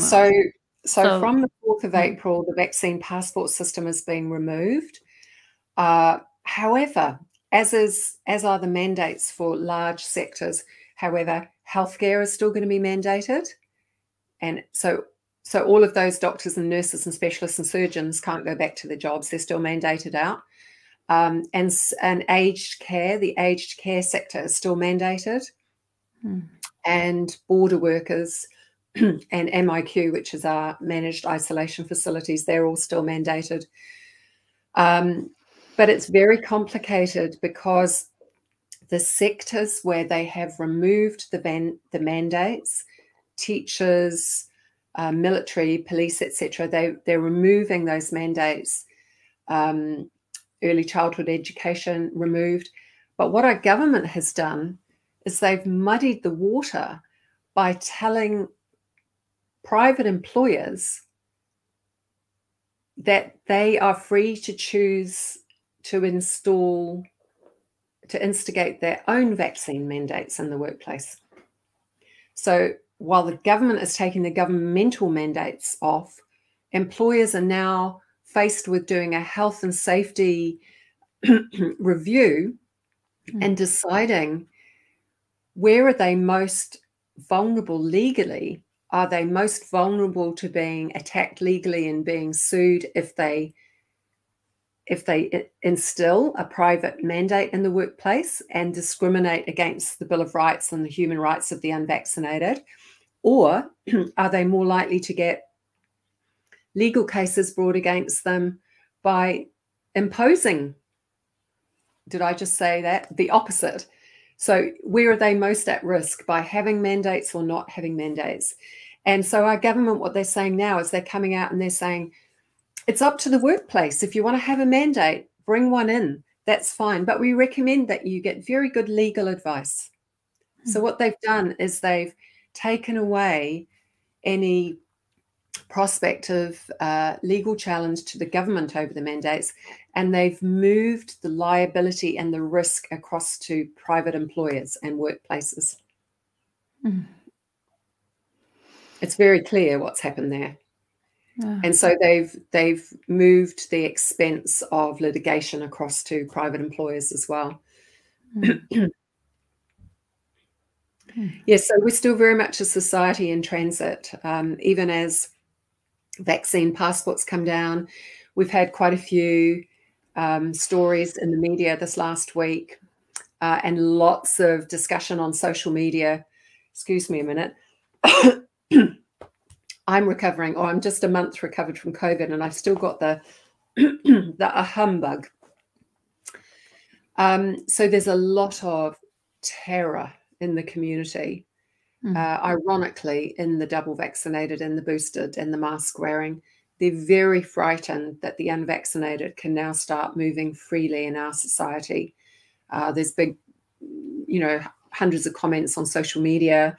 from the 4th of April, the vaccine passport system is being removed. However, as are the mandates for large sectors, however, healthcare is still going to be mandated. And so all of those doctors and nurses and specialists and surgeons can't go back to their jobs. They're still mandated out. And aged care, the aged care sector is still mandated. And border workers and MIQ, which is our managed isolation facilities, they're all still mandated. But it's very complicated because the sectors where they have removed the mandates, teachers, military, police, etc., they're removing those mandates. Early childhood education removed. But what our government has done is they've muddied the water by telling private employers that they are free to choose to instigate their own vaccine mandates in the workplace. So while the government is taking the governmental mandates off, employers are now faced with doing a health and safety review and deciding where are they most vulnerable legally. Are they most vulnerable to being attacked legally and being sued if they instill a private mandate in the workplace and discriminate against the Bill of Rights and the human rights of the unvaccinated? Or are they more likely to get legal cases brought against them by imposing, did I just say that? The opposite. So where are they most at risk, by having mandates or not having mandates? And so our government, what they're saying now is they're coming out and they're saying, it's up to the workplace. If you want to have a mandate, bring one in. That's fine. But we recommend that you get very good legal advice. So what they've done is they've taken away any prospect of legal challenge to the government over the mandates, and they've moved the liability and the risk across to private employers and workplaces. It's very clear what's happened there. And so they've moved the expense of litigation across to private employers as well. Yes, so we're still very much a society in transit, even as vaccine passports come down. We've had quite a few stories in the media this last week and lots of discussion on social media. Excuse me a minute. I'm recovering, or I'm just a month recovered from COVID, and I've still got the humbug. So there's a lot of terror in the community. Ironically, in the double vaccinated and the boosted and the mask wearing, they're very frightened that the unvaccinated can now start moving freely in our society. There's big, hundreds of comments on social media.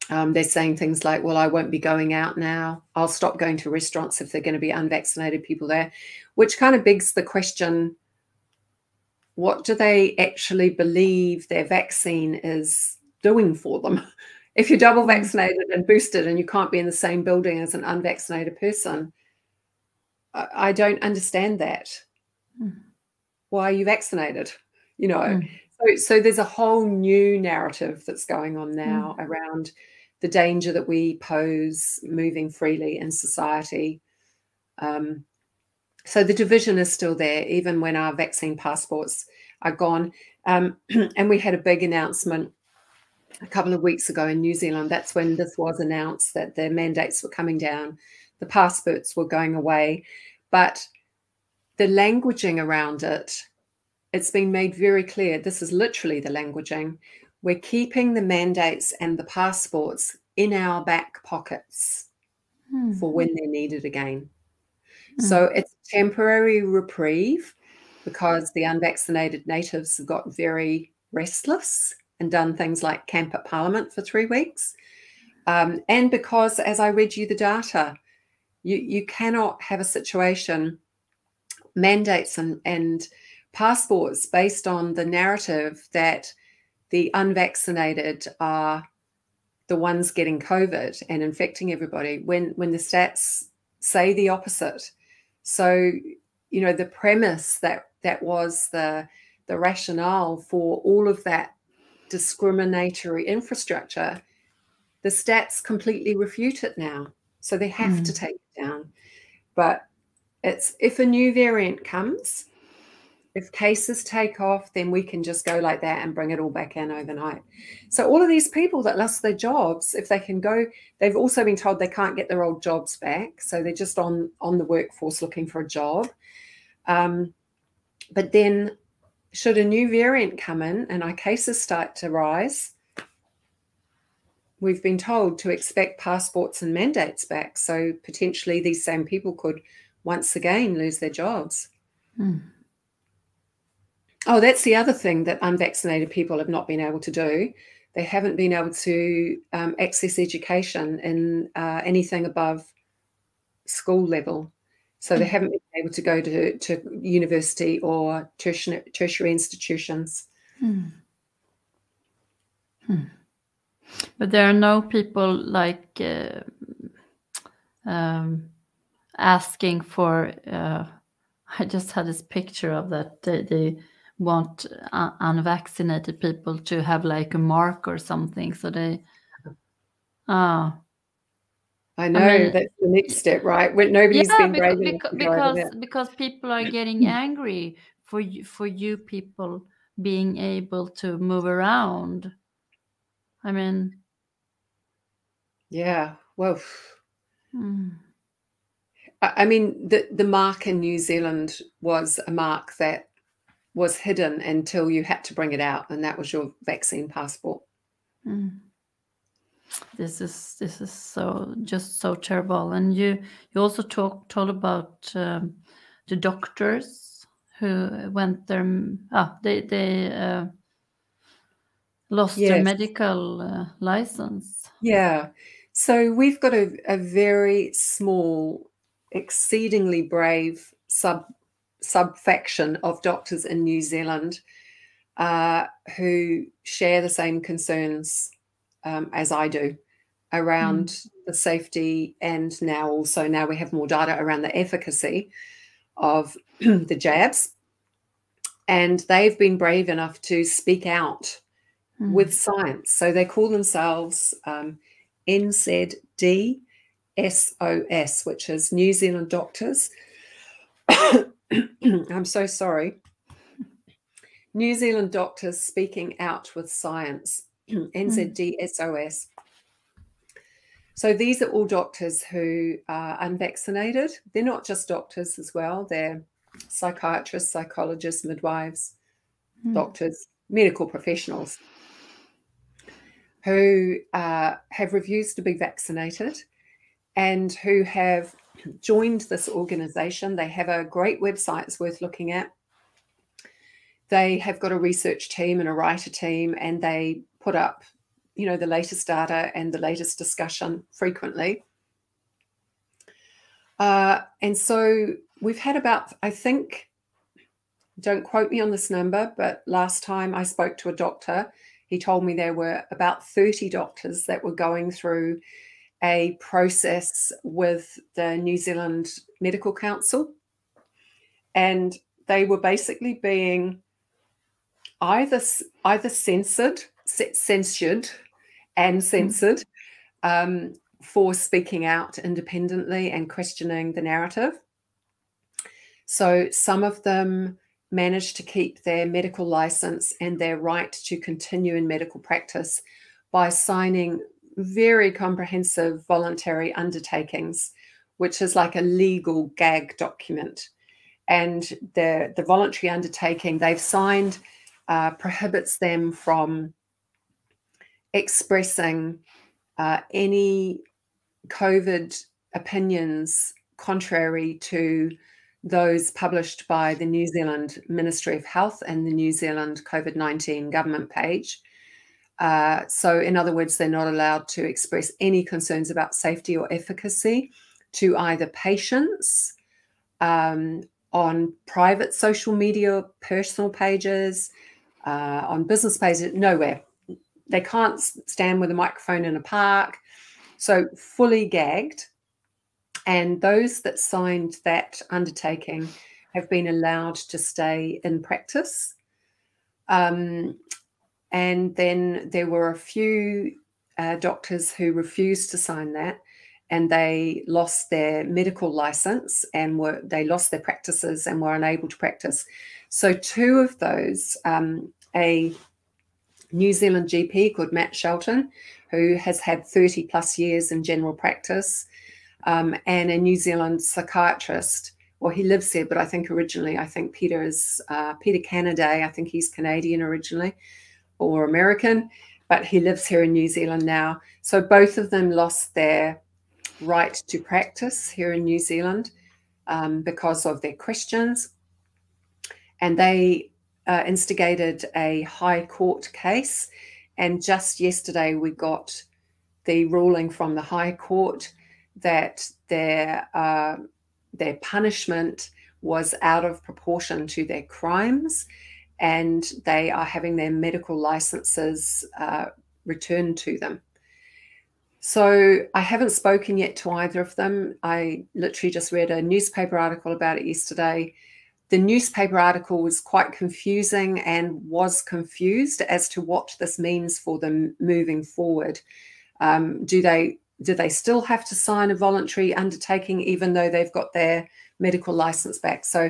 They're saying things like, well, I won't be going out now. I'll stop going to restaurants if they're going to be unvaccinated people there, which kind of begs the question, what do they actually believe their vaccine is doing for them? If you're double vaccinated and boosted and you can't be in the same building as an unvaccinated person, I don't understand that. Why are you vaccinated? You know, so there's a whole new narrative that's going on now around the danger that we pose moving freely in society. So the division is still there, even when our vaccine passports are gone. And we had a big announcement a couple of weeks ago in New Zealand. That's when this was announced, that the mandates were coming down, the passports were going away. But the languaging around it, it's been made very clear. This is literally the languaging. We're keeping the mandates and the passports in our back pockets for when they're needed again. So it's a temporary reprieve because the unvaccinated natives have got very restless and done things like camp at Parliament for 3 weeks. And because, as I read you the data, you cannot have a situation, mandates and passports based on the narrative that the unvaccinated are the ones getting COVID and infecting everybody, when the stats say the opposite. So, you know, the premise that was the rationale for all of that discriminatory infrastructure, the stats completely refute it now. So they have to take it down. But it's, if a new variant comes, if cases take off, then we can just go like that and bring it all back in overnight. So all of these people that lost their jobs, if they can go, they've also been told they can't get their old jobs back. So they're just on the workforce looking for a job. But then should a new variant come in and our cases start to rise, we've been told to expect passports and mandates back. So potentially these same people could once again lose their jobs. Oh, that's the other thing that unvaccinated people have not been able to do. They haven't been able to access education in anything above school level. So they haven't been able to go to university or tertiary institutions. But there are no people like asking for, I just had this picture of that they want unvaccinated people to have like a mark or something, so they I know, that's the next step, right? When nobody's been brave enough to go over that. Because people are getting angry for you people being able to move around. I mean, yeah, well, I mean, the mark in New Zealand was a mark that was hidden until you had to bring it out, and that was your vaccine passport. This is so terrible. And you also told about the doctors who went there. They lost their medical license. Yeah. So we've got a very small, exceedingly brave sub-faction of doctors in New Zealand who share the same concerns as I do around the safety, and now we have more data around the efficacy of the jabs. And they've been brave enough to speak out with science. So they call themselves NZD SOS, which is New Zealand Doctors. I'm so sorry. New Zealand Doctors Speaking Out with Science, NZD SOS. So these are all doctors who are unvaccinated. They're not just doctors as well. They're psychiatrists, psychologists, midwives, doctors, medical professionals who have refused to be vaccinated and who have joined this organization. They have a great website, it's worth looking at. They have got a research team and a writer team, and they put up, the latest data and the latest discussion frequently. And so we've had about, I think, don't quote me on this number, but last time I spoke to a doctor, he told me there were about 30 doctors that were going through a process with the New Zealand Medical Council. And they were basically being either censured for speaking out independently and questioning the narrative. So some of them managed to keep their medical license and their right to continue in medical practice by signing very comprehensive voluntary undertakings, which is like a legal gag document. And the voluntary undertaking they've signed prohibits them from expressing any COVID opinions contrary to those published by the New Zealand Ministry of Health and the New Zealand COVID-19 government page. So in other words, they're not allowed to express any concerns about safety or efficacy to either patients, on private social media, personal pages, on business pages, nowhere. They can't stand with a microphone in a park. So fully gagged. And those that signed that undertaking have been allowed to stay in practice. And then there were a few doctors who refused to sign that, and they lost their medical license and they lost their practices and were unable to practice. So two of those, a New Zealand GP called Matt Shelton, who has had 30 plus years in general practice, and a New Zealand psychiatrist. Well, he lives here, but I think originally, Peter is Peter Canaday. I think he's Canadian originally or American, but he lives here in New Zealand now. So both of them lost their right to practice here in New Zealand because of their questions. And they instigated a High Court case. And just yesterday, we got the ruling from the High Court that their punishment was out of proportion to their crimes, and they are having their medical licenses returned to them. So I haven't spoken yet to either of them. I literally just read a newspaper article about it yesterday. The newspaper article was quite confusing and was confused as to what this means for them moving forward. Do they still have to sign a voluntary undertaking even though they've got their medical license back? So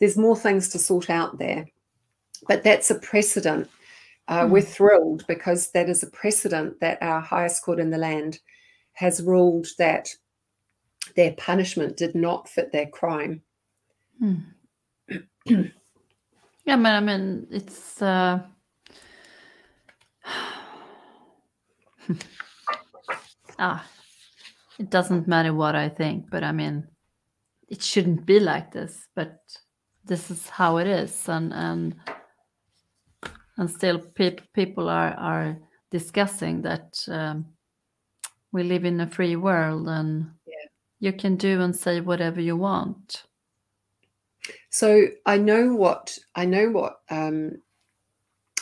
there's more things to sort out there. But that's a precedent. We're thrilled because that is a precedent that our highest court in the land has ruled that their punishment did not fit their crime. Yeah, but I mean, it's it doesn't matter what I think, but I mean, it shouldn't be like this, but this is how it is, and still people are discussing that we live in a free world, and you can do and say whatever you want. So I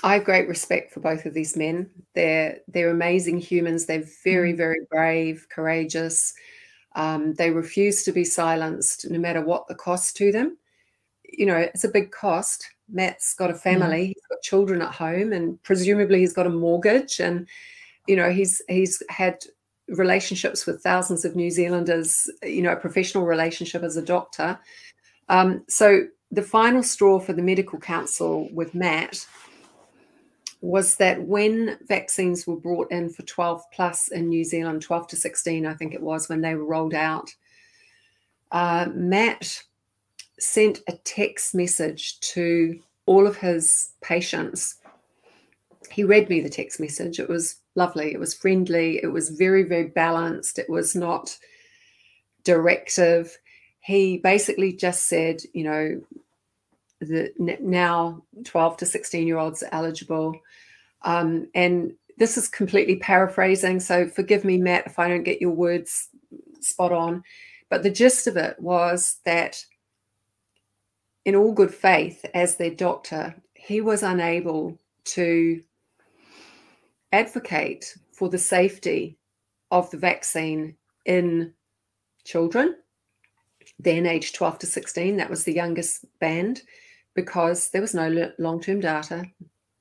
have great respect for both of these men. They're amazing humans. They're very, very brave, courageous. They refuse to be silenced no matter what the cost to them. You know, it's a big cost. Matt's got a family, he's got children at home, and presumably he's got a mortgage, and you know, he's had relationships with thousands of New Zealanders, you know, a professional relationship as a doctor. So the final straw for the medical council with Matt was that when vaccines were brought in for 12 plus in New Zealand, 12 to 16, I think it was, when they were rolled out, Matt sent a text message to all of his patients. He read me the text message. It was lovely. It was friendly. It was very, very balanced. It was not directive. He basically just said, you know, that now 12 to 16-year-olds are eligible. And this is completely paraphrasing, so forgive me, Matt, if I don't get your words spot on. But the gist of it was that in all good faith, as their doctor, he was unable to advocate for the safety of the vaccine in children, then aged 12 to 16. That was the youngest band, because there was no long-term data.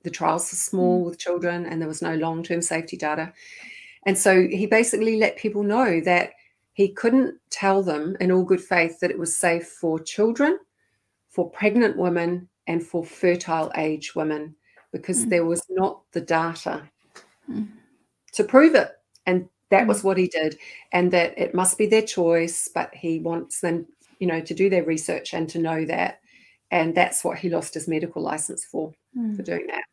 The trials are small with children, and there was no long-term safety data. And so he basically let people know that he couldn't tell them in all good faith that it was safe for children, for pregnant women, and for fertile age women, because there was not the data to prove it. And that was what he did, and that it must be their choice, but he wants them, you know, to do their research and to know that. And that's what he lost his medical license for doing that.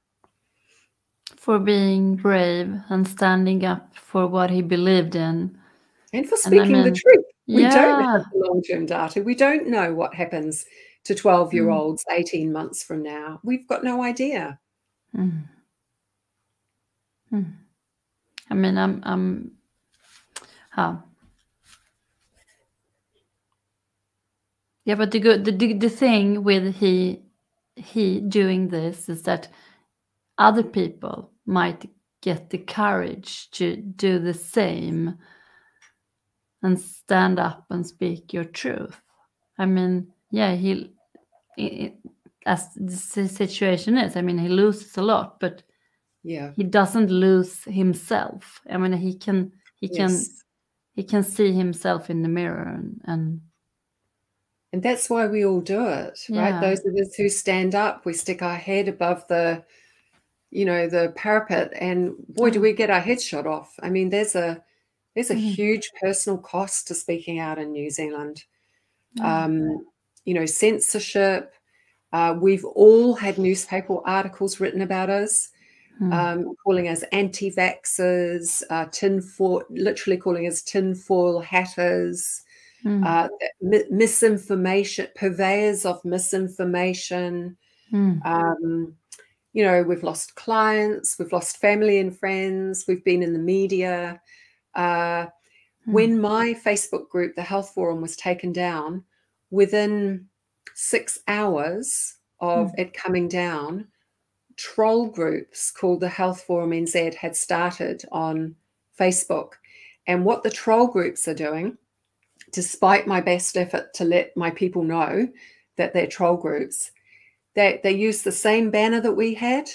For being brave and standing up for what he believed in. And for speaking the truth. We don't have the long-term data. We don't know what happens to 12-year-olds 18 months from now. We've got no idea. I mean, yeah, but the thing with he doing this is that other people might get the courage to do the same and stand up and speak your truth. I mean, yeah, as the situation is, I mean, he loses a lot, but he doesn't lose himself. I mean, he can see himself in the mirror, and that's why we all do it, right? Those of us who stand up, we stick our head above the, you know, the parapet, and boy, do we get our heads shot off. I mean, there's a huge personal cost to speaking out in New Zealand. You know, censorship. We've all had newspaper articles written about us, calling us anti-vaxxers, literally calling us tinfoil hatters, misinformation, purveyors of misinformation. You know, we've lost clients, we've lost family and friends, we've been in the media. When my Facebook group, the Health Forum, was taken down, within 6 hours of it coming down, troll groups called the Health Forum NZ had started on Facebook. And what the troll groups are doing, despite my best effort to let my people know that they're troll groups, they use the same banner that we had.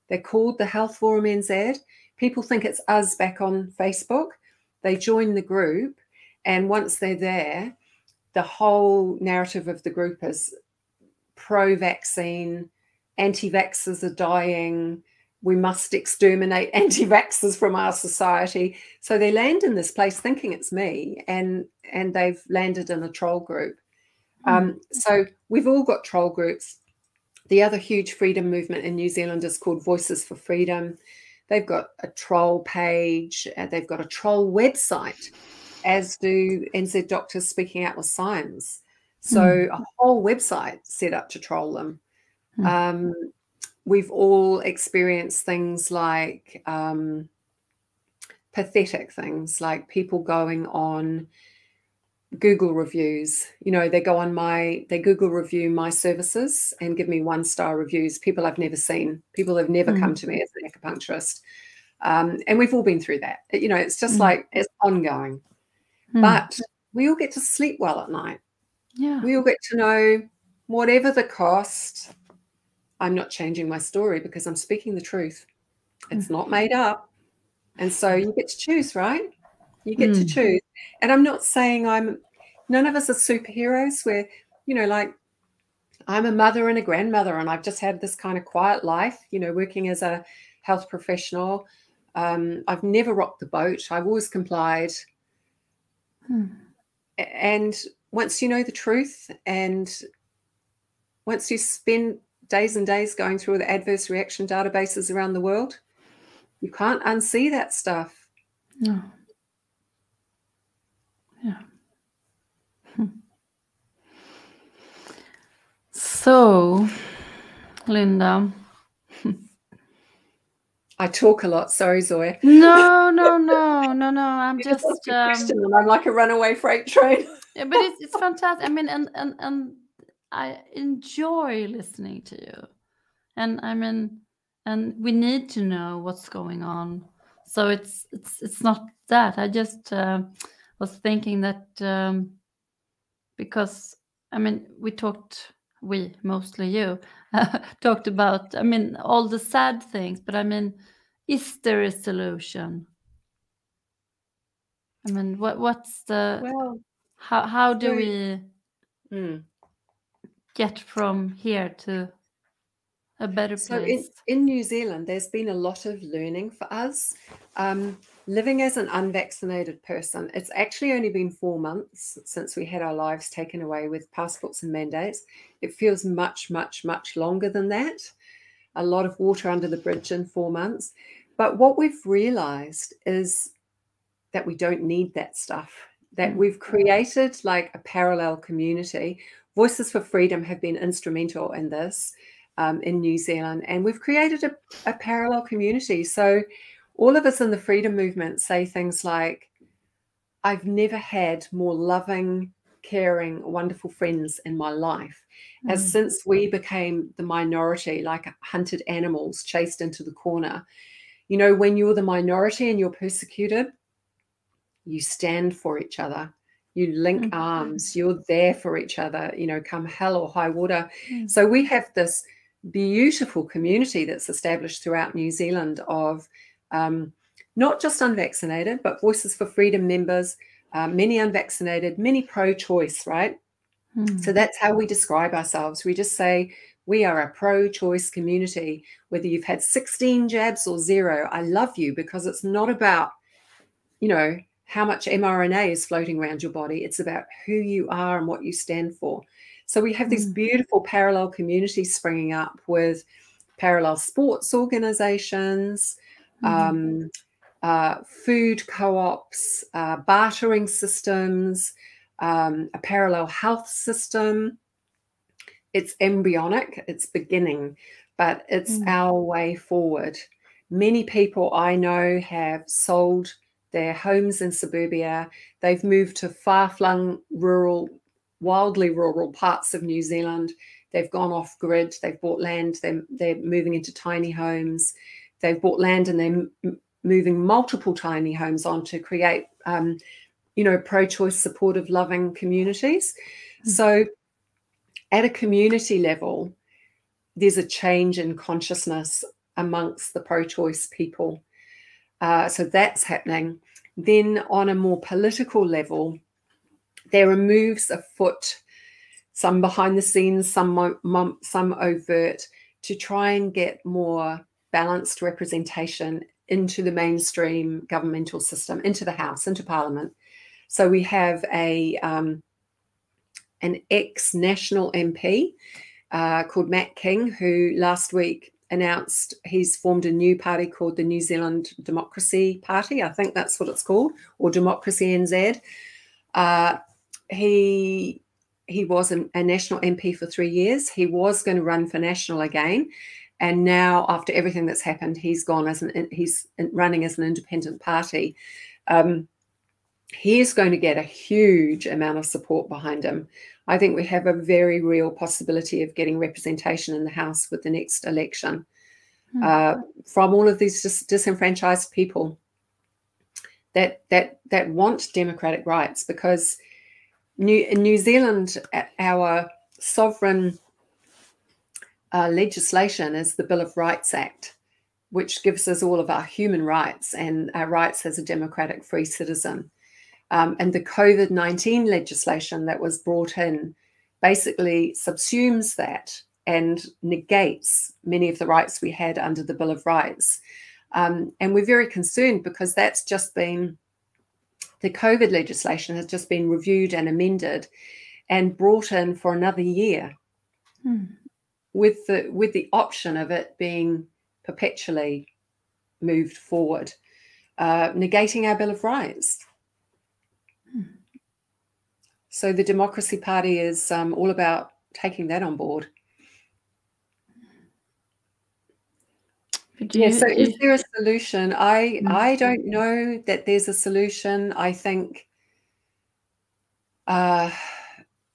They're called the Health Forum NZ. People think it's us back on Facebook. They join the group, and once they're there, the whole narrative of the group is pro-vaccine, anti-vaxxers are dying, we must exterminate anti-vaxxers from our society. So they land in this place thinking it's me, and they've landed in a troll group. So we've all got troll groups. The other huge freedom movement in New Zealand is called Voices for Freedom. They've got a troll page, they've got a troll website, as do NZ Doctors Speaking Out with Science. So a whole website set up to troll them. We've all experienced things like pathetic things, like people going on Google reviews. You know, they Google review my services and give me 1-star reviews. People I've never seen, people have never come to me as an acupuncturist. And we've all been through that. You know, it's just like, it's ongoing. But we all get to sleep well at night. We all get to know, whatever the cost, I'm not changing my story because I'm speaking the truth. It's not made up. And so you get to choose, right? You get to choose. And I'm not saying none of us are superheroes. We're, you know, like, I'm a mother and a grandmother, and I've just had this kind of quiet life, you know, working as a health professional. I've never rocked the boat. I've always complied. And once you know the truth, and once you spend days and days going through the adverse reaction databases around the world, you can't unsee that stuff. No. Yeah. So, Lynda. I talk a lot. Sorry, Zoia. No. I'm just I'm like a runaway freight train. Yeah, but it's fantastic. I mean, and I enjoy listening to you, and I mean, and we need to know what's going on. So it's not that. I just was thinking that because I mean, we mostly you talked about, I mean, all the sad things, but I mean, is there a solution? I mean, what's the, well, how do we mm. get from here to a better place? In New Zealand, there's been a lot of learning for us. Living as an unvaccinated person, it's actually only been 4 months since we had our lives taken away with passports and mandates. It feels much, much, much longer than that. A lot of water under the bridge in 4 months. But what we've realized is that we don't need that stuff, that we've created like a parallel community. Voices for Freedom have been instrumental in this in New Zealand, and we've created a parallel community. So all of us in the freedom movement say things like, I've never had more loving, caring, wonderful friends in my life. As since we became the minority, like hunted animals chased into the corner. You know, when you're the minority and you're persecuted, you stand for each other. You link arms. You're there for each other, you know, come hell or high water. So we have this beautiful community that's established throughout New Zealand of not just unvaccinated, but Voices for Freedom members, many unvaccinated, many pro-choice, right? So that's how we describe ourselves. We just say we are a pro-choice community. Whether you've had 16 jabs or 0, I love you, because it's not about, you know, how much mRNA is floating around your body. It's about who you are and what you stand for. So we have these beautiful parallel communities springing up with parallel sports organizations, food co-ops, bartering systems, a parallel health system. It's embryonic, it's beginning, but it's our way forward. Many people I know have sold their homes in suburbia. They've moved to far-flung rural, wildly rural parts of New Zealand. They've gone off grid. They've bought land. They're moving into tiny homes. They've bought land and they're moving multiple tiny homes on to create, you know, pro-choice, supportive, loving communities. So at a community level, there's a change in consciousness amongst the pro-choice people. So that's happening. Then on a more political level, there are moves afoot, some behind the scenes, some overt, to try and get more balanced representation into the mainstream governmental system, into the House, into Parliament. So we have an ex-national MP called Matt King, who last week announced he's formed a new party called the New Zealand Democracy Party. I think that's what it's called, or Democracy NZ. He was a national MP for 3 years. He was going to run for national again, and now after everything that's happened, he's gone he's running as an independent party. He is going to get a huge amount of support behind him. I think we have a very real possibility of getting representation in the House with the next election from all of these disenfranchised people that want democratic rights, because in New Zealand, our sovereign legislation is the Bill of Rights Act, which gives us all of our human rights and our rights as a democratic free citizen. And the COVID-19 legislation that was brought in basically subsumes that and negates many of the rights we had under the Bill of Rights. And we're very concerned because that's just been, the COVID legislation has just been reviewed and amended and brought in for another year with the option of it being perpetually moved forward, negating our Bill of Rights. So the Democracy Party is all about taking that on board. So is there a solution? I don't know that there's a solution. I think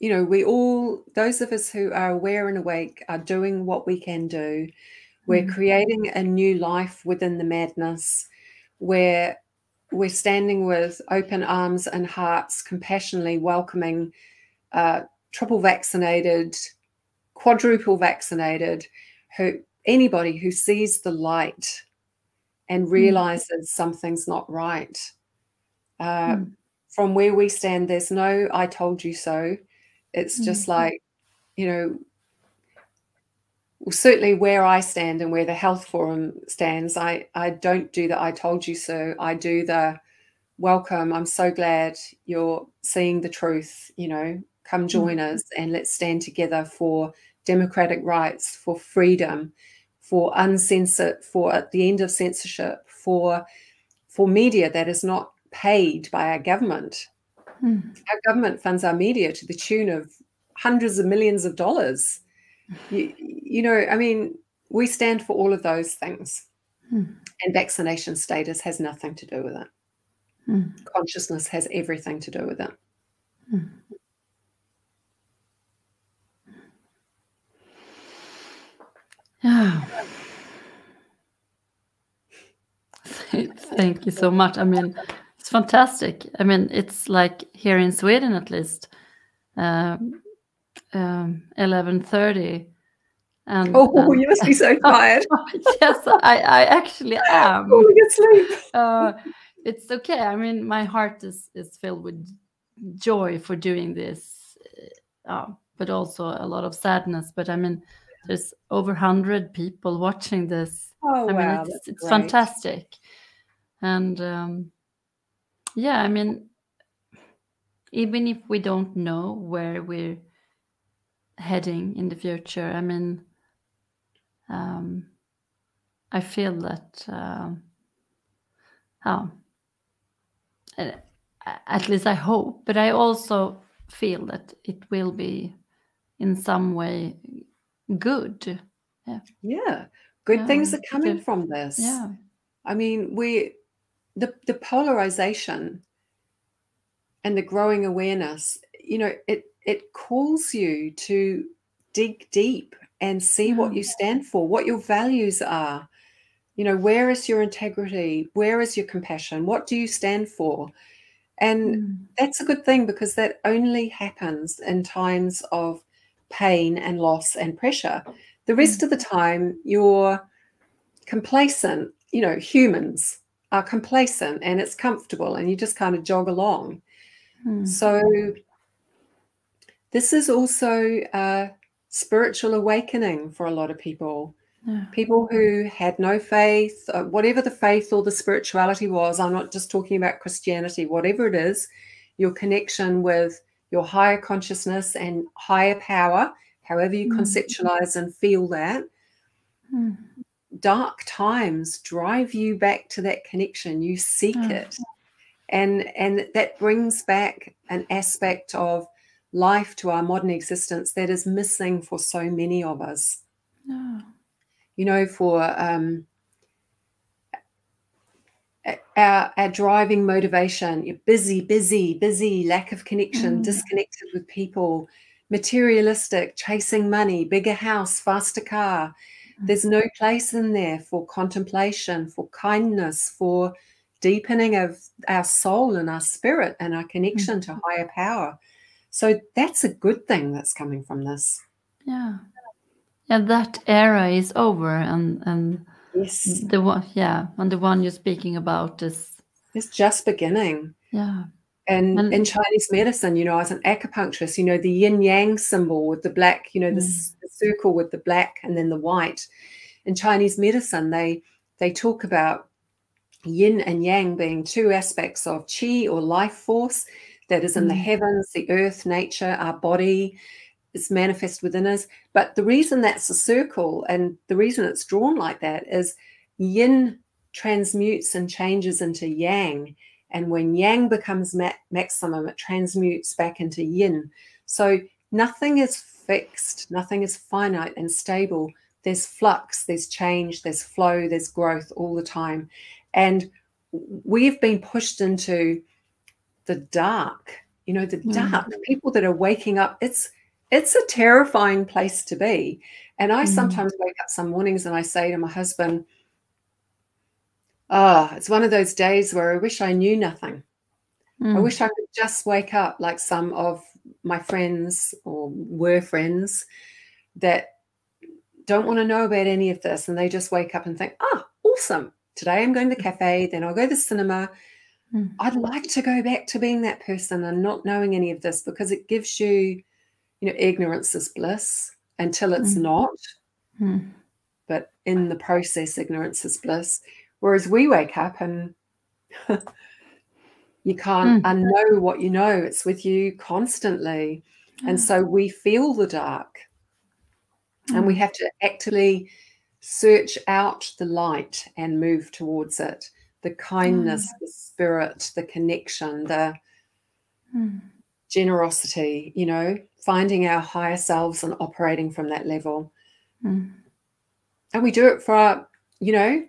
you know, we all, those of us who are aware and awake, are doing what we can do. We're creating a new life within the madness, where we're standing with open arms and hearts, compassionately welcoming triple vaccinated, quadruple vaccinated, anybody who sees the light and realizes something's not right. From where we stand, there's no "I told you so." It's just like, you know, well, certainly where I stand and where the Health Forum stands, I don't do the "I told you so." I do the "welcome, I'm so glad you're seeing the truth, you know, come join us and let's stand together for democratic rights, for freedom, for uncensored, for at the end of censorship, for media that is not paid by our government." Our government funds our media to the tune of hundreds of millions of dollars. You know, I mean, we stand for all of those things. And vaccination status has nothing to do with it. Consciousness has everything to do with it. Yeah. Thank you so much. I mean, it's fantastic. I mean, it's like here in Sweden, at least, 11:30. And you must be so tired. Yes, I actually am. Falling asleep. It's okay. I mean, my heart is filled with joy for doing this, but also a lot of sadness. But I mean, there's over 100 people watching this. Oh, I wow, mean, it's fantastic. And yeah, I mean, even if we don't know where we're heading in the future, I mean, I feel that, at least I hope, but I also feel that it will be in some way good. Yeah. Good things are coming from this. Yeah. I mean, the polarization and the growing awareness, you know, it calls you to dig deep and see what you stand for, what your values are. You know, where is your integrity? Where is your compassion? What do you stand for? And that's a good thing, because that only happens in times of pain and loss and pressure. The rest of the time, you're complacent. You know, humans are complacent and it's comfortable and you just kind of jog along. So this is also a spiritual awakening for a lot of people. People who had no faith, whatever the faith or the spirituality was. I'm not just talking about Christianity, whatever it is, your connection with your higher consciousness and higher power, however you conceptualize and feel that. Dark times drive you back to that connection. You seek it. And that brings back an aspect of life to our modern existence that is missing for so many of us. You know, for our driving motivation, you're busy, lack of connection, disconnected with people, materialistic, chasing money, bigger house, faster car. There's no place in there for contemplation, for kindness, for deepening of our soul and our spirit and our connection to higher power. So that's a good thing that's coming from this. Yeah. And that era is over, and yes, the one, and the one you're speaking about is just beginning. Yeah. And in Chinese medicine, you know, as an acupuncturist, you know, the yin yang symbol with the black, you know, the circle with the black and then the white. In Chinese medicine, they talk about yin and yang being two aspects of qi, or life force, that is in the heavens, the earth, nature, our body. It's manifest within us. But the reason that's a circle and the reason it's drawn like that is yin transmutes and changes into yang. And when yang becomes maximum, it transmutes back into yin. So nothing is fixed, nothing is finite and stable. There's flux, there's change, there's flow, there's growth all the time. And we've been pushed into the dark, you know, the dark, people that are waking up. It's a terrifying place to be. And I sometimes wake up some mornings and I say to my husband, it's one of those days where I wish I knew nothing. I wish I could just wake up like some of my friends or were friends that don't want to know about any of this. And they just wake up and think, awesome. Today I'm going to the cafe, then I'll go to the cinema. I'd like to go back to being that person and not knowing any of this, because it gives you, you know, ignorance is bliss until it's not. But in the process, ignorance is bliss. Whereas we wake up and you can't unknow what you know. It's with you constantly. And so we feel the dark and we have to actively search out the light and move towards it. The kindness, the spirit, the connection, the generosity, you know, finding our higher selves and operating from that level. And we do it for our, you know,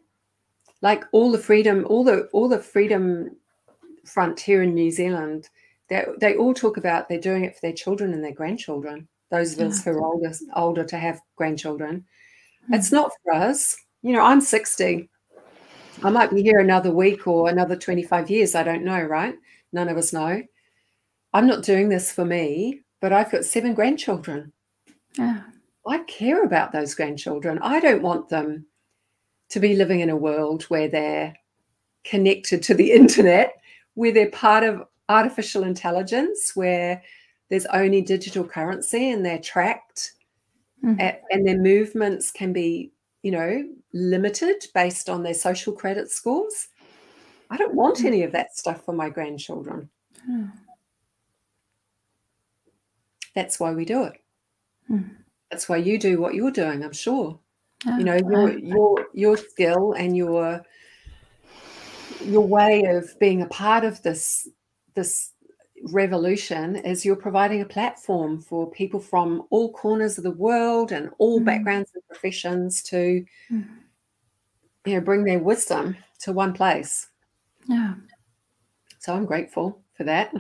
like all the freedom front here in New Zealand, they all talk about they're doing it for their children and their grandchildren, those of us who are older to have grandchildren. It's not for us. You know, I'm 60. I might be here another week or another 25 years. I don't know, right? None of us know. I'm not doing this for me, but I've got 7 grandchildren. I care about those grandchildren. I don't want them to be living in a world where they're connected to the internet, where they're part of artificial intelligence, where there's only digital currency and they're tracked and their movements can be, you know, limited based on their social credit scores. I don't want any of that stuff for my grandchildren. That's why we do it. That's why you do what you're doing, I'm sure. You know, your skill and your way of being a part of this revolution is you're providing a platform for people from all corners of the world and all backgrounds and professions to, you know, bring their wisdom to one place. So I'm grateful for that.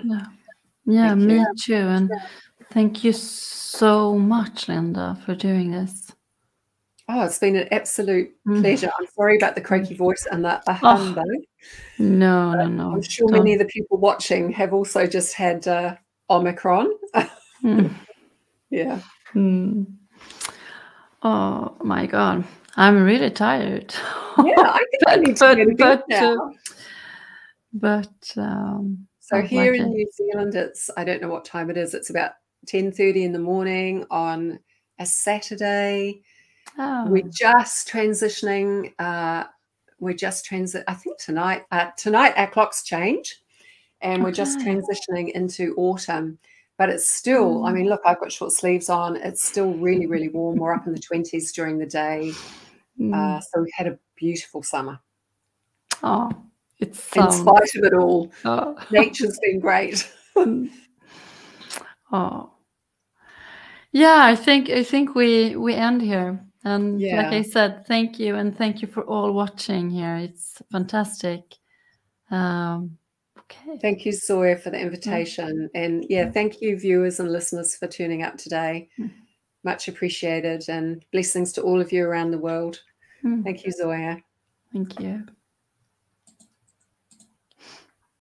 Yeah, me too. And thank you so much, Lynda, for doing this. Oh, it's been an absolute pleasure. I'm sorry about the croaky voice and the humbug. No. I'm sure many of the people watching have also just had Omicron. Yeah. Oh my God, I'm really tired. Yeah, I think I need to go to bed now. So here in New Zealand, it's, I don't know what time it is. It's about 10:30 in the morning on a Saturday. We're just transitioning. I think tonight our clocks change, and we're just transitioning into autumn. But it's still, I mean, look, I've got short sleeves on. It's still really, really warm. We're up in the 20s during the day. So we've had a beautiful summer. In spite of it all, nature's been great. Yeah, I think we end here. And like I said, thank you, and thank you for all watching here. It's fantastic. Okay. Thank you, Zoia, for the invitation. And thank you, viewers and listeners, for tuning up today. Much appreciated, and blessings to all of you around the world. Thank you, Zoia. Thank you.